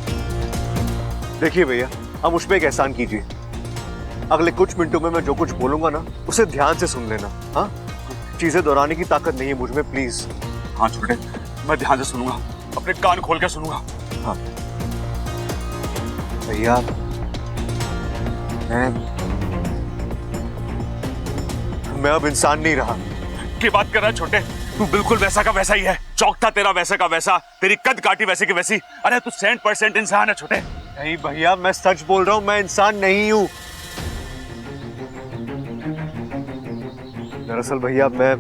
देखिए भैया, अब मुझ पे एक एहसान कीजिए। अगले कुछ मिनटों में मैं जो कुछ बोलूंगा ना, उसे ध्यान से सुन लेना। हाँ, चीजें दोहराने की ताकत नहीं है मुझ में, प्लीज। हाँ छोटे, मैं ध्यान से सुनूंगा, अपने कान खोल के सुनूंगा। हाँ भैया, मैं अब इंसान नहीं रहा। की बात कर रहा है छोटे? तू बिल्कुल वैसा का वैसा ही है। चौक था तेरा वैसा का वैसा, तेरी कद काटी वैसे की वैसी। अरे तू 100% इंसान है छोटे। नहीं भैया, मैं सच बोल रहा हूं, मैं इंसान नहीं हूं। दरअसल भैया मैं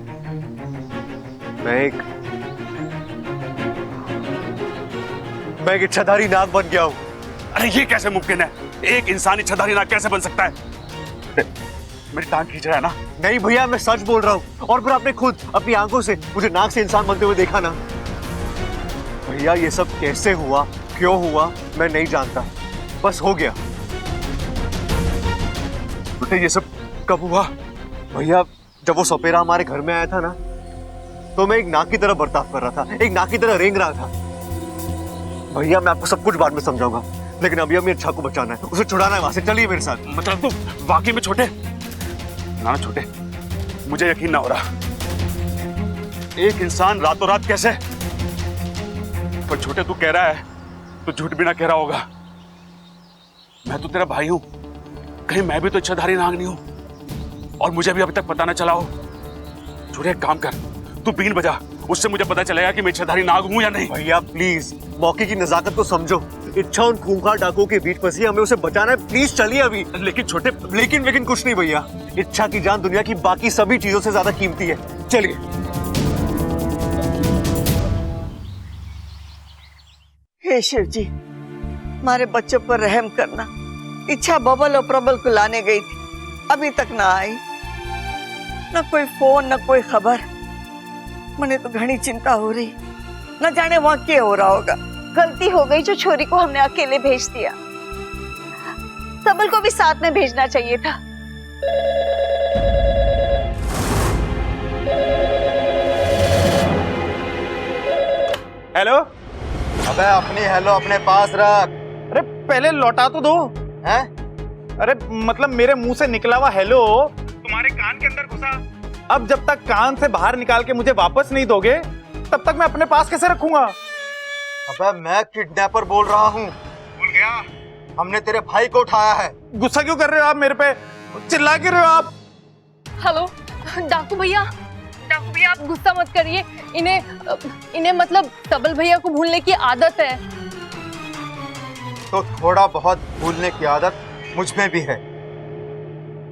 एक इच्छाधारी नाग बन गया हूं। अरे ये कैसे मुमकिन है? एक इंसान इच्छाधारी नाग कैसे बन सकता है? मेरी टांग खींच रहा है ना? नहीं भैया, मैं सच बोल रहा हूं। और फिर आपने खुद अपनी आंखों से मुझे नाग से इंसान बनते हुए देखा ना। भैया ये सब कैसे हुआ, क्यों हुआ, मैं नहीं जानता, बस हो गया। बेटे ये सब कब हुआ? भैया जब वो सपेरा हमारे घर में आया था ना, तो मैं एक नाग की तरह बर्ताव कर रहा था, एक नाग की तरह रेंग रहा था। भैया मैं आपको सब कुछ बाद में समझाऊंगा, लेकिन अभी हमें अच्छा को बचाना है, उसे छुड़ाना है वहां से। चलिए मेरे साथ। मतलब तू वाकई में छोटे? ना छोटे, मुझे यकीन ना हो रहा। एक इंसान रातों रात कैसे? पर छोटे तू कह रहा है तो झूठ भी ना कह रहा होगा। मैं तो तेरा भाई हूं, कहीं मैं भी तो इच्छाधारी नाग नहीं हूं और मुझे भी अभी तक पता ना चला हो। छोटे एक काम कर, तू बीन बजा, उससे मुझे पता चलेगा कि मैं इच्छाधारी नाग हूं या नहीं। भैया प्लीज मौके की नजाकत को समझो। इच्छा उन खूंखार डाकुओं के बीच फंसी, हमें उसे बचाना है। प्लीज चलिए अभी। लेकिन छोटे, लेकिन कुछ नहीं भैया। इच्छा की जान दुनिया की बाकी सभी चीजों से ज्यादा कीमती है। चलिए। हे शिव जी, हमारे बच्चों पर रहम करना। इच्छा बबल और प्रबल को लाने गई थी, अभी तक ना आई। न कोई फोन, न कोई खबर। मुझे तो घनी चिंता हो रही, न जाने वहां क्या हो रहा होगा। गलती हो गई जो छोरी को हमने अकेले भेज दिया। सबल को भी साथ में भेजना चाहिए था। हेलो। अबे अपनी हेलो अपने पास रख। अरे पहले लौटा तो दो। हैं? अरे मतलब मेरे मुंह से निकला हुआ हेलो तुम्हारे कान के अंदर घुसा। अब जब तक कान से बाहर निकाल के मुझे वापस नहीं दोगे, तब तक मैं अपने पास कैसे रखूंगा? अबे मैं किडनैपर बोल रहा हूँ। भूल गया? हमने तेरे भाई को उठाया है। गुस्सा क्यों कर रहे हो आप मेरे पे? चिल्ला क्यों रहे हो आप? हेलो डाकू भैया, आप गुस्सा मत करिए। इन्हें मतलब सबल भैया को भूलने की आदत है। तो थोड़ा बहुत भूलने की आदत मुझ में भी है।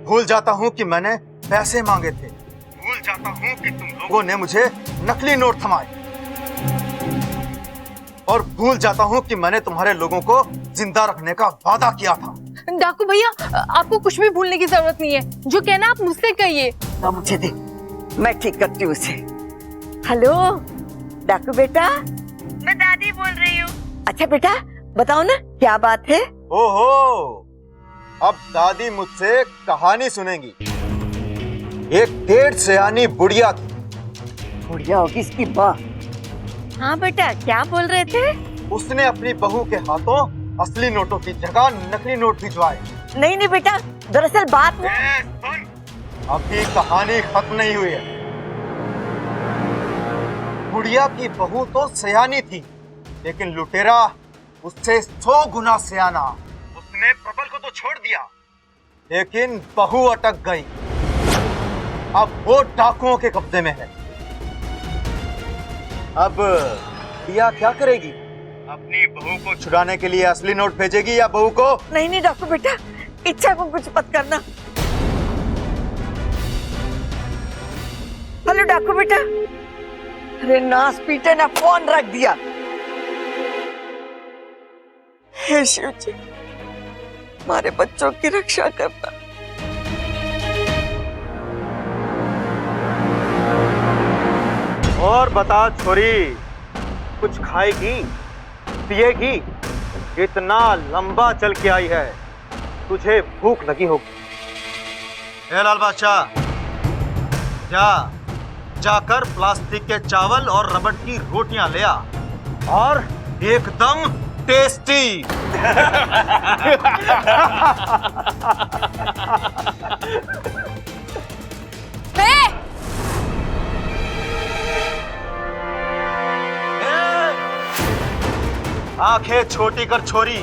भूल जाता हूँ कि मैंने पैसे मांगे थे, भूल जाता हूँ कि तुम लोगों ने मुझे नकली नोट थमाए, और भूल जाता हूँ कि मैंने तुम्हारे लोगों को जिंदा रखने का वादा किया था। डाकू भैया, आपको कुछ भी भूलने की जरूरत नहीं है। जो कहना आप मुझसे कहिए। ना मुझे दे, मैं ठीक करती हूँ उसे। हेलो डाकू बेटा, मैं दादी बोल रही हूँ। अच्छा बेटा बताओ ना क्या बात है? ओहो, अब दादी मुझसे कहानी सुनेंगी। एक डेढ़ सयानी बुढ़िया थी। बुढ़िया होगी इसकी माँ। हाँ बेटा, क्या बोल रहे थे? उसने अपनी बहू के हाथों असली नोटों की जगह नकली नोट भिजवाए। नहीं बेटा, दरअसल बात अभी कहानी खत्म नहीं हुई है। बुढ़िया की बहू तो सयानी थी, लेकिन लुटेरा उससे 100 गुना सयाना। उसने प्रबल को तो छोड़ दिया, लेकिन बहू अटक गई। अब वो डाकुओं के कब्जे में है। अब दिया क्या करेगी? अपनी बहू को छुड़ाने के लिए असली नोट भेजेगी या बहू को? नहीं डाकू बेटा, इच्छा को कुछ मत करना। हेलो डाकू बेटा, अरे नास पीटे ने फोन रख दिया। हे शिव जी, हमारे बच्चों की रक्षा करना। और बता छोरी, कुछ खाएगी पिएगी? इतना लंबा चल के आई है, तुझे भूख लगी होगी। ए लाल बादशाह, जाकर प्लास्टिक के चावल और रबड़ की रोटियां ले आ, और एकदम टेस्टी। आंखें छोटी कर छोरी,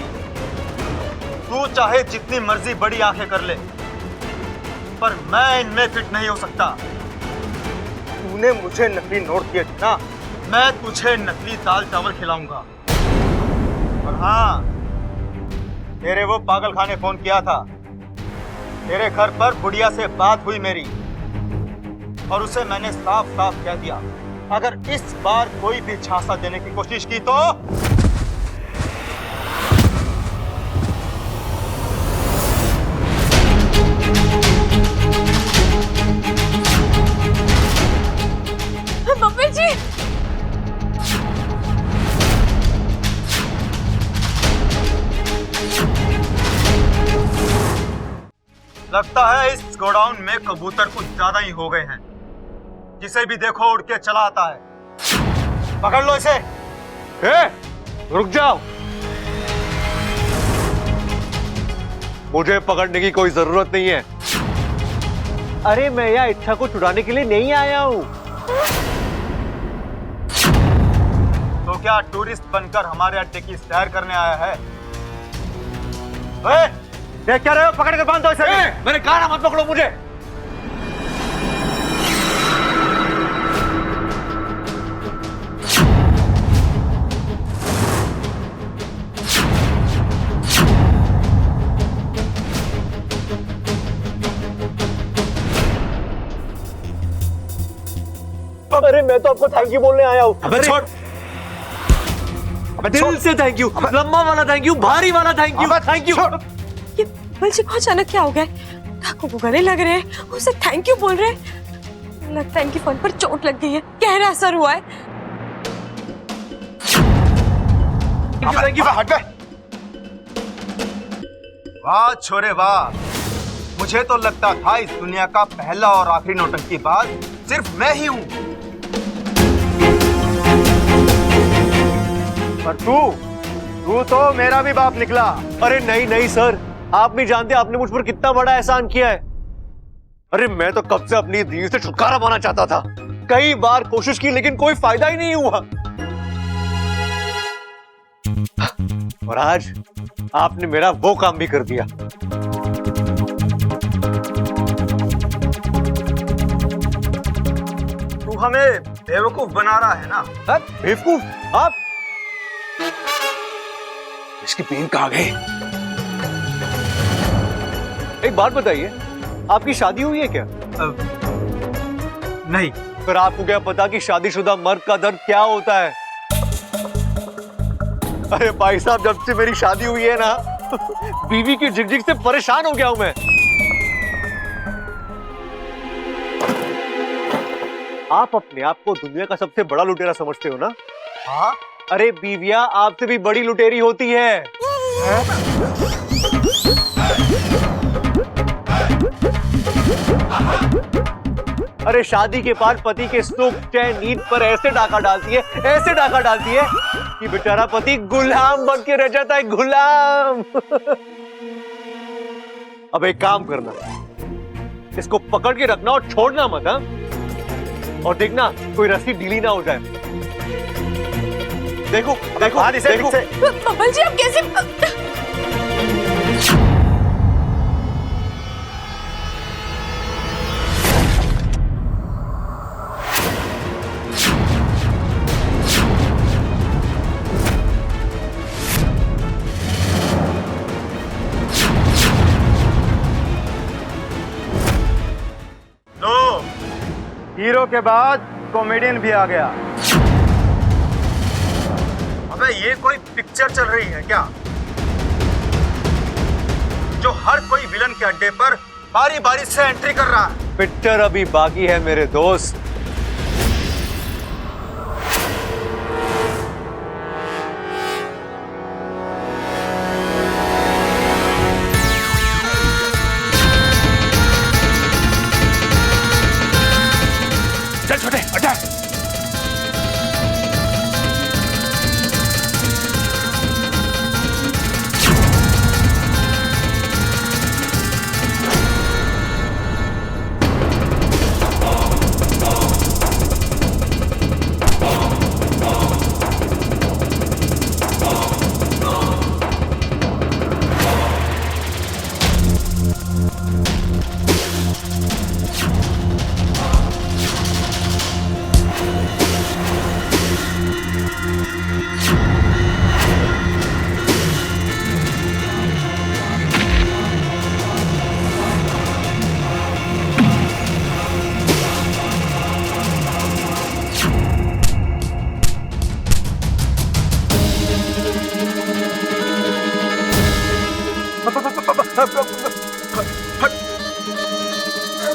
तू चाहे जितनी मर्जी बड़ी आंखें कर ले, पर मैं इनमें फिट नहीं हो सकता। तूने मुझे नकली नोट दिए थे ना, मैं तुझे नकली दाल चावल खिलाऊंगा। और हाँ, तेरे वो पागल खाने फोन किया था, तेरे घर पर बुढ़िया से बात हुई मेरी, और उसे मैंने साफ साफ कह दिया, अगर इस बार कोई भी झांसा देने की कोशिश की तो बब्बर जी, लगता है इस गोडाउन में कबूतर कुछ ज्यादा ही हो गए हैं। जिसे भी देखो उड़ के चला आता है। पकड़ लो इसे। रुक जाओ, मुझे पकड़ने की कोई जरूरत नहीं है। अरे मैं यहाँ इच्छा को छुड़ाने के लिए नहीं आया हूँ। तो क्या टूरिस्ट बनकर हमारे अड्डे की सैर करने आया है? देख क्या रहे हो? पकड़ कर बांध दो इसे। मैंने कहा ना मत पकड़ो मुझे। अरे मैं तो आपको थैंक यू बोलने आया हूँ। अबे छोड़। दिल से थैंक यू, लंबा वाला थैंक यू, भारी वाला थैंक यू, थैंक यू। ये बब्बर जी को अचानक क्या हो गया? डाकू को गले लग रहे हैं, उसे थैंक यू बोल रहे हैं। लगता है इनकी फोन पर चोट लग गई है, गहरा असर हुआ है। Thank you. हट गए। वाह छोरे वाह, मुझे तो लगता था इस दुनिया का पहला और आखिरी नौटंकी बाज सिर्फ मैं ही हूँ। पर तू तो मेरा भी बाप निकला। अरे नहीं नहीं सर, आप नहीं जानते आपने मुझ पर कितना बड़ा एहसान किया है। अरे मैं तो कब से अपनी दीन से छुटकारा पाना चाहता था, कई बार कोशिश की लेकिन कोई फायदा ही नहीं हुआ। और आज आपने मेरा वो काम भी कर दिया। तू हमें बेवकूफ बना रहा है ना? बेवकूफ? आप? इसकी पेन कहाँ गए? एक बात बताइए, आपकी शादी हुई है क्या? नहीं। फिर आपको क्या पता कि शादीशुदा मर्द का दर्द क्या होता है? अरे भाई साहब, जब से मेरी शादी हुई है ना, बीवी की झिकझिक से परेशान हो गया हूं मैं। आप अपने आप को दुनिया का सबसे बड़ा लुटेरा समझते हो ना? हाँ? अरे बीवियां आपसे भी बड़ी लुटेरी होती है। अरे शादी के बाद पति के सुख चैन नींद पर ऐसे डाका डालती है, ऐसे डाका डालती है कि बेचारा पति गुलाम बन के रह जाता है, गुलाम। अब एक काम करना, इसको पकड़ के रखना और छोड़ना मत। हाँ? और देखना कोई रस्सी ढीली ना हो जाए। देखो देखो देखो। बब्बर जी आप कैसे? हीरो के बाद कॉमेडियन भी आ गया। अबे ये कोई पिक्चर चल रही है क्या, जो हर कोई विलन के अड्डे पर बारी बारी से एंट्री कर रहा है? पिक्चर अभी बाकी है मेरे दोस्त। चल छोटे अटैक।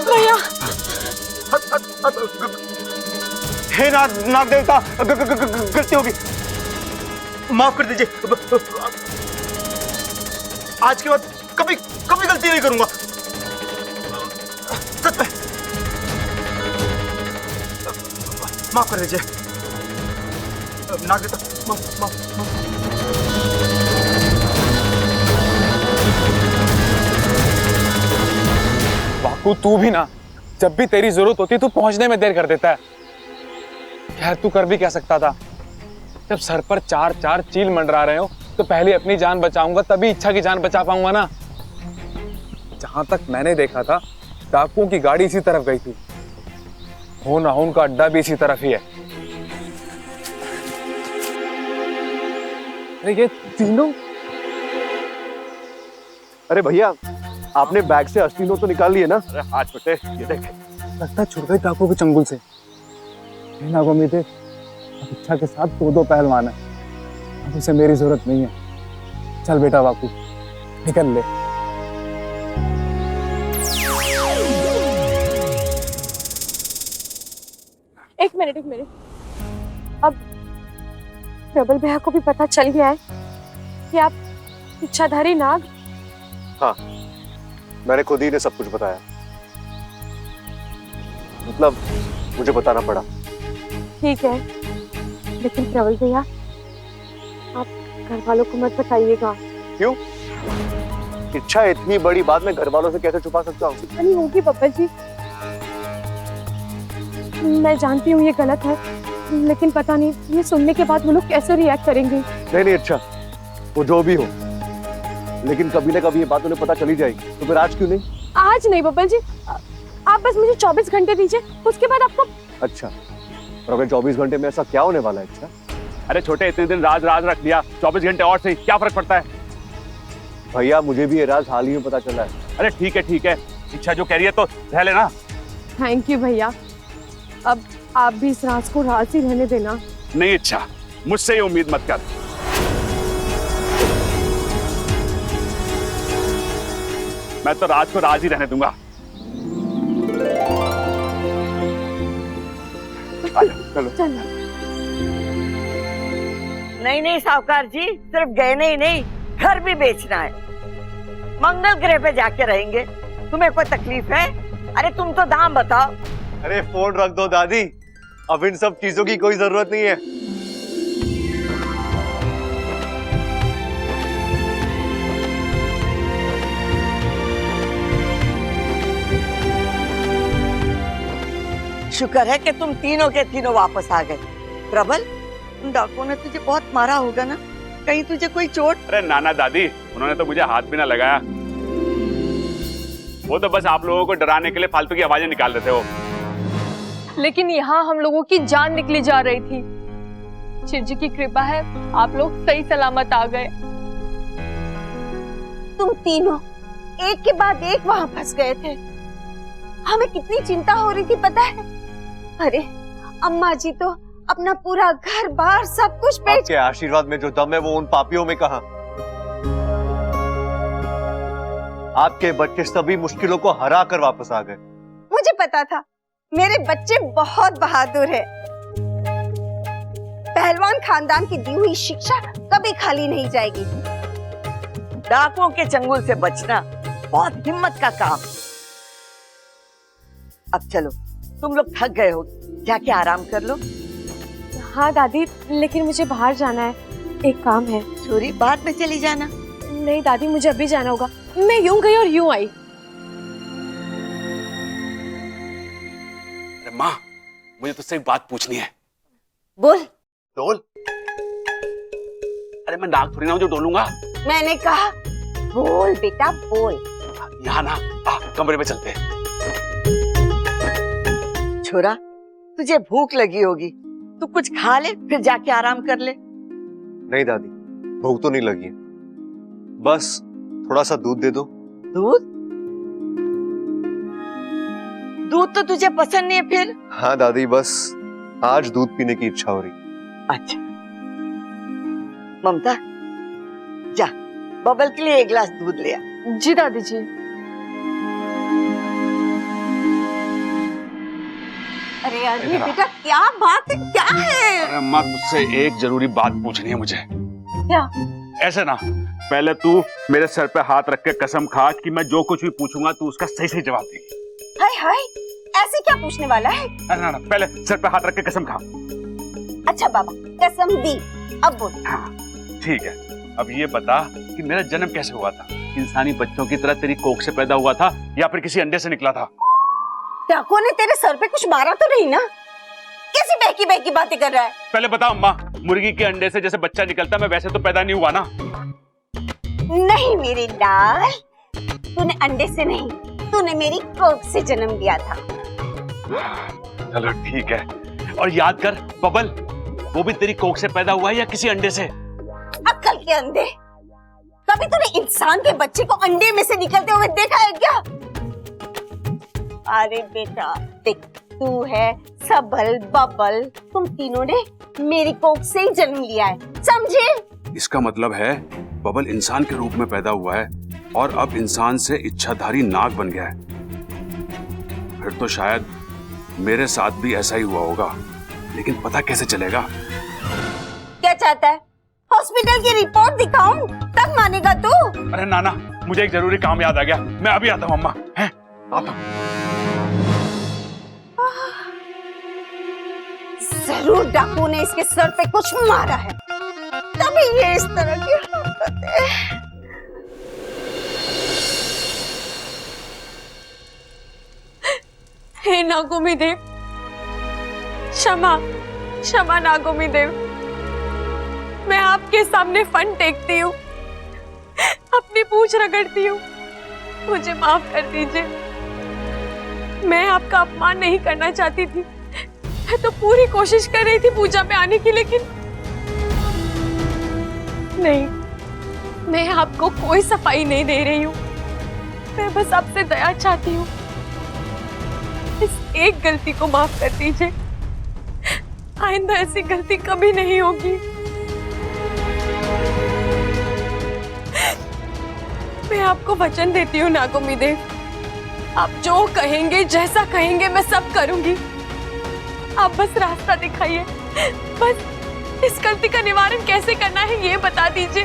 भैया हे नाग देवता, गलती होगी, माफ कर दीजिए। आज के बाद कभी कभी गलती नहीं करूंगा, सच में। माफ कर दीजिए नाग देवता, माफ माफ माफ। वाकू तू भी ना, जब भी तेरी जरूरत होती तू पहुंचने में देर कर देता है। खैर तू कर भी क्या सकता था, जब सर पर चार चार चील मंडरा रहे हो तो पहले अपनी जान बचाऊंगा, तभी इच्छा की जान बचा पाऊंगा ना। जहां तक मैंने देखा था डाकुओं की गाड़ी इसी तरफ गई थी, हो ना हो उनका अड्डा भी इसी तरफ ही है। ये तीनों, अरे भैया आपने बैग से असली नोट तो निकाल लिए ना? अरे हाथ छोटे, ये देख। लगता है छुट गई डाकुओं के चंगुल से। नागोमी थे इच्छा के साथ दो पहलवान है, अब उसे मेरी जरूरत नहीं है। चल बेटा वाकू निकल ले। एक मिनट अब प्रबल भैया को भी पता चल गया है कि आप इच्छाधारी नाग। हाँ मैंने खुद ही ने सब कुछ बताया, मतलब मुझे बताना पड़ा। ठीक है, लेकिन प्रबल भैया आप घर वालों को मत बताइएगा। क्यों? इच्छा इतनी बड़ी बात मैं घर वालों से कैसे छुपा सकता हूँ? नहीं होगी बब्बर जी, मैं जानती हूँ ये गलत है, लेकिन पता नहीं ये सुनने के बाद वो लोग कैसे रिएक्ट करेंगे। नहीं अच्छा, वो जो भी हो, लेकिन कभी ना कभी ये बात उन्हें पता चली जाएगी, तो फिर आज क्यों नहीं? आज नहीं बब्बर जी, आप बस मुझे 24 घंटे दीजिए, उसके बाद आपको। अच्छा, और अगर 24 घंटे में ऐसा क्या होने वाला है? अच्छा अरे छोटे इतने दिन राज रख लिया, 24 घंटे और से क्या फर्क पड़ता है? भैया मुझे भी ये राज हाल ही में पता चला है। अरे ठीक है, इच्छा जो कह रही है तो रह लेना। थैंक यू भैया, अब आप भी इस राज को राज ही रहने देना। नहीं इच्छा, मुझसे ये उम्मीद मत कर। मैं तो राज को राज ही रहने दूंगा। चलो। नहीं साहूकार जी, सिर्फ गहने ही नहीं घर भी बेचना है। मंगल ग्रह पे जाके रहेंगे, तुम्हें कोई तकलीफ है? अरे तुम तो दाम बताओ। अरे फोन रख दो दादी, अब इन सब चीजों की कोई जरूरत नहीं है। शुक्र है कि तुम तीनों के तीनों वापस आ गए। प्रबल, उन डाकुओं ने तुझे बहुत मारा होगा ना? कहीं तुझे कोई चोट? अरे नाना दादी, उन्होंने तो मुझे हाथ भी ना लगाया, वो तो बस आप लोगों को डराने के लिए फालतू की आवाजें निकाल रहे थे वो। लेकिन यहाँ हम लोगों की जान निकली जा रही थी। शिव जी की कृपा है आप लोग सही सलामत आ गए। तुम तीनों एक के बाद एक वहां फंस गए थे, हमें कितनी चिंता हो रही थी पता है? अरे अम्मा जी तो अपना पूरा घर बार सब कुछ बेच। आपके आशीर्वाद में जो दम है वो उन पापियों में कहाँ? आपके बच्चे सभी मुश्किलों को हरा कर वापस आ गए। मुझे पता था मेरे बच्चे बहुत बहादुर है। पहलवान खानदान की दी हुई शिक्षा कभी खाली नहीं जाएगी। डाकुओं के चंगुल से बचना बहुत हिम्मत का काम। अब चलो, तुम लोग थक गए हो, जाके आराम कर लो। हाँ दादी, लेकिन मुझे बाहर जाना है, एक काम है। छोरी, बाद में चली जाना। नहीं दादी, मुझे अभी जाना होगा। मैं यूं गई और यूं आई। अरे माँ, मुझे तुझसे एक बात पूछनी है। बोल। डोल। अरे मैं नाक थोड़ी ना हूं जो डोलूंगा। मैंने कहा बोल बेटा बोल। यहाँ ना, कमरे में चलते हैं। छोरा, तुझे भूख लगी होगी, तू कुछ खा ले, फिर जाके आराम कर ले। नहीं दादी, भूख तो नहीं लगी है, बस थोड़ा सा दूध दे दो। दूध? दूध तो तुझे पसंद नहीं है फिर? हाँ दादी, बस आज दूध पीने की इच्छा हो रही। अच्छा ममता, जा बबल के लिए एक गिलास दूध ले आ। जी दादी जी। अरे अरे बेटा, क्या बात है, क्या है? अरे माँ, तुझसे एक जरूरी बात पूछनी है मुझे। क्या? ऐसे ना, पहले तू मेरे सर पे हाथ रख के कसम खा कि मैं जो कुछ भी पूछूंगा तू उसका सही सही जवाब देगी। हाय हाय, ऐसे क्या पूछने वाला है? ना, पहले सर पे हाथ रख के कसम खा। अच्छा बाबा, कसम दी, अब बोल। हाँ ठीक है, अब ये बता कि मेरा जन्म कैसे हुआ था? इंसानी बच्चों की तरह तेरी कोख से पैदा हुआ था या फिर किसी अंडे से निकला था? डाकुओं ने तेरे सर पे कुछ मारा तो नहीं ना? कैसी बहकी बहकी बातें कर रहा है? पहले बता अम्मा, मुर्गी के अंडे से जैसे बच्चा निकलता, मैं वैसे तो पैदा नहीं हुआ ना? नहीं मेरे लाल, तूने अंडे से नहीं, तूने मेरी कोख से जन्म लिया था। चलो ठीक है, और याद कर बबल, वो भी तेरी कोख से पैदा हुआ है या किसी अंडे से? अक्ल के अंधे, कभी तूने इंसान के बच्चे को अंडे में से निकलते हुए देखा है क्या? अरे बेटा देख, तू है सबल बबल, तुम तीनों ने मेरी कोख से ही जन्म लिया है, समझे? इसका मतलब है बबल इंसान के रूप में पैदा हुआ है और अब इंसान से इच्छाधारी नाग बन गया है। फिर तो शायद मेरे साथ भी ऐसा ही हुआ होगा, लेकिन पता कैसे चलेगा? क्या चाहता है? हॉस्पिटल की रिपोर्ट दिखाऊं तब मानेगा तू? अरे नाना, मुझे एक जरूरी काम याद आ गया, मैं अभी आता हूँ। अम्मा है, आता हूँ। जरूर डाकू ने इसके सर पे कुछ मारा है, तभी ये इस तरह की हरकतें। हे नागोमी देव, क्षमा क्षमा नागोमी देव, मैं आपके सामने फन टेकती हूँ, अपनी पूंछ रगड़ती हूँ, मुझे माफ कर दीजिए। मैं आपका अपमान नहीं करना चाहती थी, मैं तो पूरी कोशिश कर रही थी पूजा में आने की, लेकिन नहीं, मैं आपको कोई सफाई नहीं दे रही हूँ, मैं बस आपसे दया चाहती हूँ। इस एक गलती को माफ कर दीजिए, आइंदा ऐसी गलती कभी नहीं होगी। मैं आपको वचन देती हूँ नागोमी देव, आप जो कहेंगे, जैसा कहेंगे, मैं सब करूंगी। आप बस रास्ता दिखाइए, बस इस गलती का निवारण कैसे करना है ये बता दीजिए।